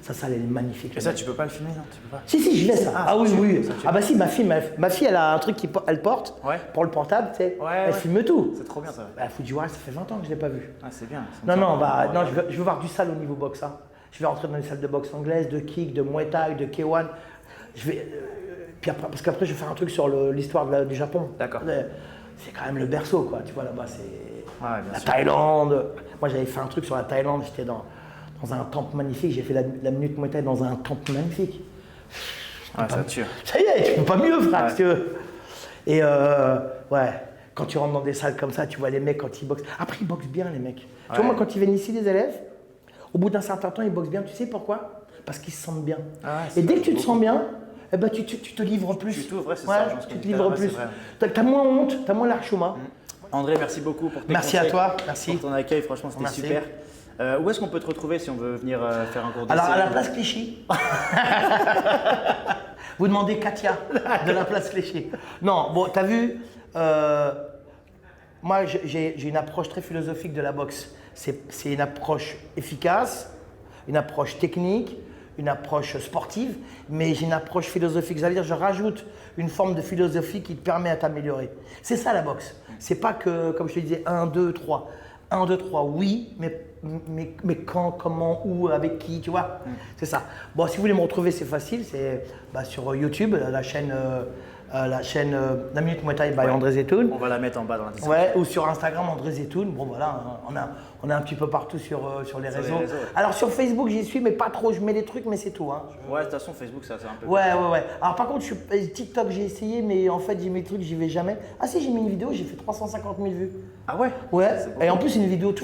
Sa salle, elle est magnifique. Et ça, tu peux pas le filmer, non? Tu peux pas? Si, je vais ça. Ah oui, oui. Ça, bah si, ma fille, elle a un truc qu'elle porte pour le portable, tu sais. Elle filme tout. C'est trop bien ça. Bah, Fujiwara, ça fait 20 ans que je ne l'ai pas vu. Ah, c'est bien. Non, je veux voir du sale au niveau boxe. Hein. Je vais rentrer dans les salles de boxe anglaise, de kick, de muay thai, de K1. Puis après, parce qu'après, je vais faire un truc sur l'histoire du Japon. D'accord. C'est quand même le berceau, quoi. Tu vois, là-bas, c'est la sûr. Thaïlande. Moi, j'avais fait un truc sur la Thaïlande. J'étais dans un temple magnifique. J'ai fait la minute muay thai dans un temple magnifique. Ouais, ça tue. Ça y est, tu peux pas mieux, frère, si tu veux. Et quand tu rentres dans des salles comme ça, tu vois les mecs quand ils boxent. Après, ils boxent bien, les mecs. Tu vois, moi, quand ils viennent ici, les élèves, au bout d'un certain temps, ils boxent bien. Tu sais pourquoi? Parce qu'ils se sentent bien. Et dès que tu te sens bien, eh ben, tu te livres plus. Tu t'ouvres, c'est ça. Tu te livres plus. T'as moins honte, t'as moins l'archouma. André, merci beaucoup pour tes conseils. Merci à toi, merci. Pour ton accueil, franchement, c'était super. Où est-ce qu'on peut te retrouver si on veut venir faire un cours d'essai? Alors, à la place Clichy. Vous demandez Katia de la place Clichy. Non, bon, t'as vu, moi, j'ai une approche très philosophique de la boxe. C'est une approche efficace, une approche technique, une approche sportive, mais j'ai une approche philosophique. C'est-à-dire, je rajoute une forme de philosophie qui te permet à t'améliorer. C'est ça la boxe. C'est pas que, comme je te disais, 1, 2, 3. 1, 2, 3, oui, mais quand, comment, où, avec qui, tu vois. C'est ça. Bon, si vous voulez me retrouver, c'est facile. C'est sur YouTube, la chaîne La Minute Muay Thai by André Zetoun. On va la mettre en bas dans la description. Ouais, ou sur Instagram, André Zetoun. Bon, voilà, on est un petit peu partout sur les réseaux. Alors, sur Facebook, j'y suis, mais pas trop. Je mets des trucs, mais c'est tout. Hein. Ouais, de toute façon, Facebook, ça c'est un peu… Ouais. Alors, par contre, TikTok, j'ai essayé, mais en fait, j'ai mis des trucs, j'y vais jamais. Ah si, j'ai mis une vidéo, j'ai fait 350 000 vues. Ah ouais? Ouais, et en plus, c'est une vidéo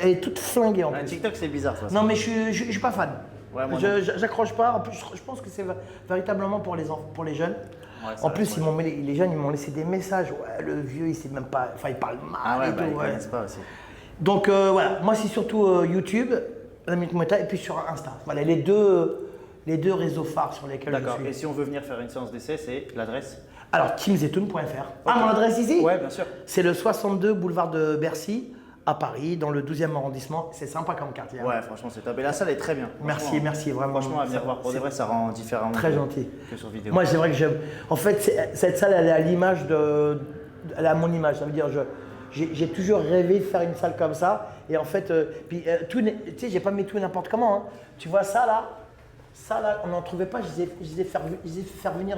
elle est toute flinguée en plus. TikTok, c'est bizarre, ça. Non, mais je suis pas fan. Ouais, j'accroche pas. En plus, je pense que c'est véritablement pour les jeunes. Ouais, en plus, les jeunes, ils m'ont laissé des messages. Ouais, le vieux, il sait même pas. Enfin, il parle mal et tout. Ils connaissent pas aussi. Donc voilà, moi, c'est surtout YouTube, La Minute Muay Thai, et puis sur Insta. Voilà, les deux réseaux phares sur lesquels je suis. D'accord. Et si on veut venir faire une séance d'essai, c'est l'adresse? Alors, teamzetoun.fr. Okay. Ah, mon adresse ici? Ouais, bien sûr. C'est le 62 boulevard de Bercy, à Paris, dans le 12e arrondissement. C'est sympa comme quartier. Ouais, franchement, c'est top. Et la salle est très bien. Merci, vraiment. Franchement, à venir voir. Pour de vrai, ça rend différemment. Très gentil. Que sur vidéo. Moi, c'est vrai que j'aime. En fait, cette salle, elle est à l'image de. Elle est à mon image. Ça veut dire, j'ai toujours rêvé de faire une salle comme ça. Et en fait, tu sais, j'ai pas mis tout n'importe comment. Hein. Tu vois ça là? Ça, là, on n'en trouvait pas. Je les ai fait faire venir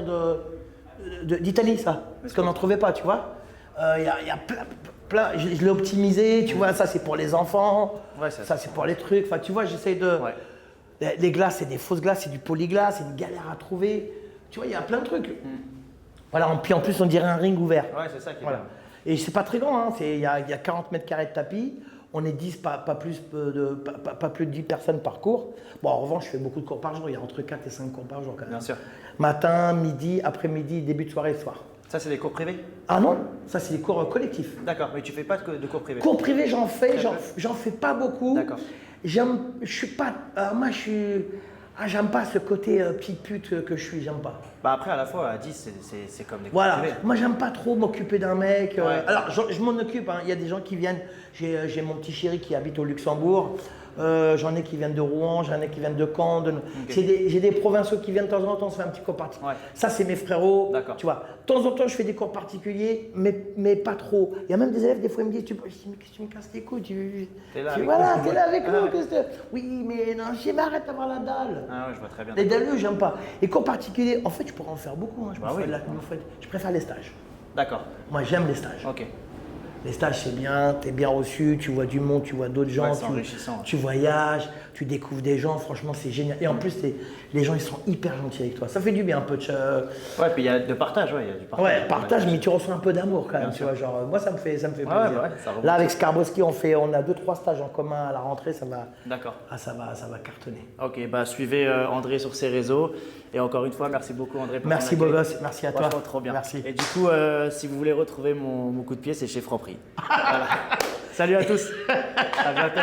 d'Italie, ça. Parce qu'on n'en trouvait pas, tu vois. Il y a plein. Je l'ai optimisé, tu vois. Ça, c'est pour les enfants. Ouais, ça, c'est pour les trucs. Enfin, tu vois, j'essaye de. Ouais. Les glaces, c'est des fausses glaces, c'est du polyglace, c'est une galère à trouver. Tu vois, il y a plein de trucs. Voilà, puis en plus, on dirait un ring ouvert. Ouais, c'est ça qui est voilà. bien. Et c'est pas très grand, hein. Il y a 40 mètres carrés de tapis. On est 10, pas plus de 10 personnes par cours. Bon, en revanche, je fais beaucoup de cours par jour. Il y a entre 4 et 5 cours par jour quand même. Bien sûr. Matin, midi, après-midi, début de soirée et soir. Ça, c'est des cours privés? Ah non, ça, c'est des cours collectifs. D'accord, mais tu fais pas de cours privés? Cours privés, j'en fais pas beaucoup. D'accord. Je suis pas. Moi, je suis. Ah, j'aime pas ce côté petite pute que je suis, j'aime pas. Bah après, à la fois, à 10, c'est comme des cours Voilà, privés. moi j'aime pas trop m'occuper d'un mec. Ouais. Alors je m'en occupe, hein. Il y a des gens qui viennent, j'ai mon petit chéri qui habite au Luxembourg, j'en ai qui viennent de Rouen, j'en ai qui viennent de Caen. J'ai des provinciaux qui viennent de temps en temps, on se fait un petit cours particulier. Ouais. Ça c'est mes frérots, D'accord. tu vois. De temps en temps je fais des cours particuliers, mais pas trop. Il y a même des élèves, des fois ils me disent, je dis, mais qu'est-ce que tu me casses les couilles, T'es là avec nous. Oui, mais non, j'ai mais arrête d'avoir la dalle. Ah ouais, je vois très bien. Les dalleux, j'aime pas. Les cours particuliers, en fait, je pourrais en faire beaucoup. Hein. Je préfère les stages. D'accord. Moi, j'aime les stages. Ok. Les stages, c'est bien, tu es bien reçu, tu vois du monde, tu vois d'autres gens, Ouais, c'est enrichissant. tu voyages, tu découvres des gens, franchement, c'est génial. Et en plus, les gens, ils sont hyper gentils avec toi. Ça fait du bien un peu de. Ouais, puis il y a de partage, ouais, il y a du partage. Ouais, partage, mais tu reçois un peu d'amour quand même, Bien tu sûr. vois. Genre, moi, ça me fait plaisir. ouais, ça remonte. Là, avec Skarboski, on a 2-3 stages en commun à la rentrée, ça va. D'accord. Ah, ça va cartonner. Ok, bah suivez André sur ses réseaux. Et encore une fois, merci beaucoup André pour Merci ton beau accueil. gosse, merci à toi. Franchement, trop bien. Merci. Et du coup, si vous voulez retrouver mon coup de pied, c'est chez Franprix. Voilà. Salut à tous. À bientôt.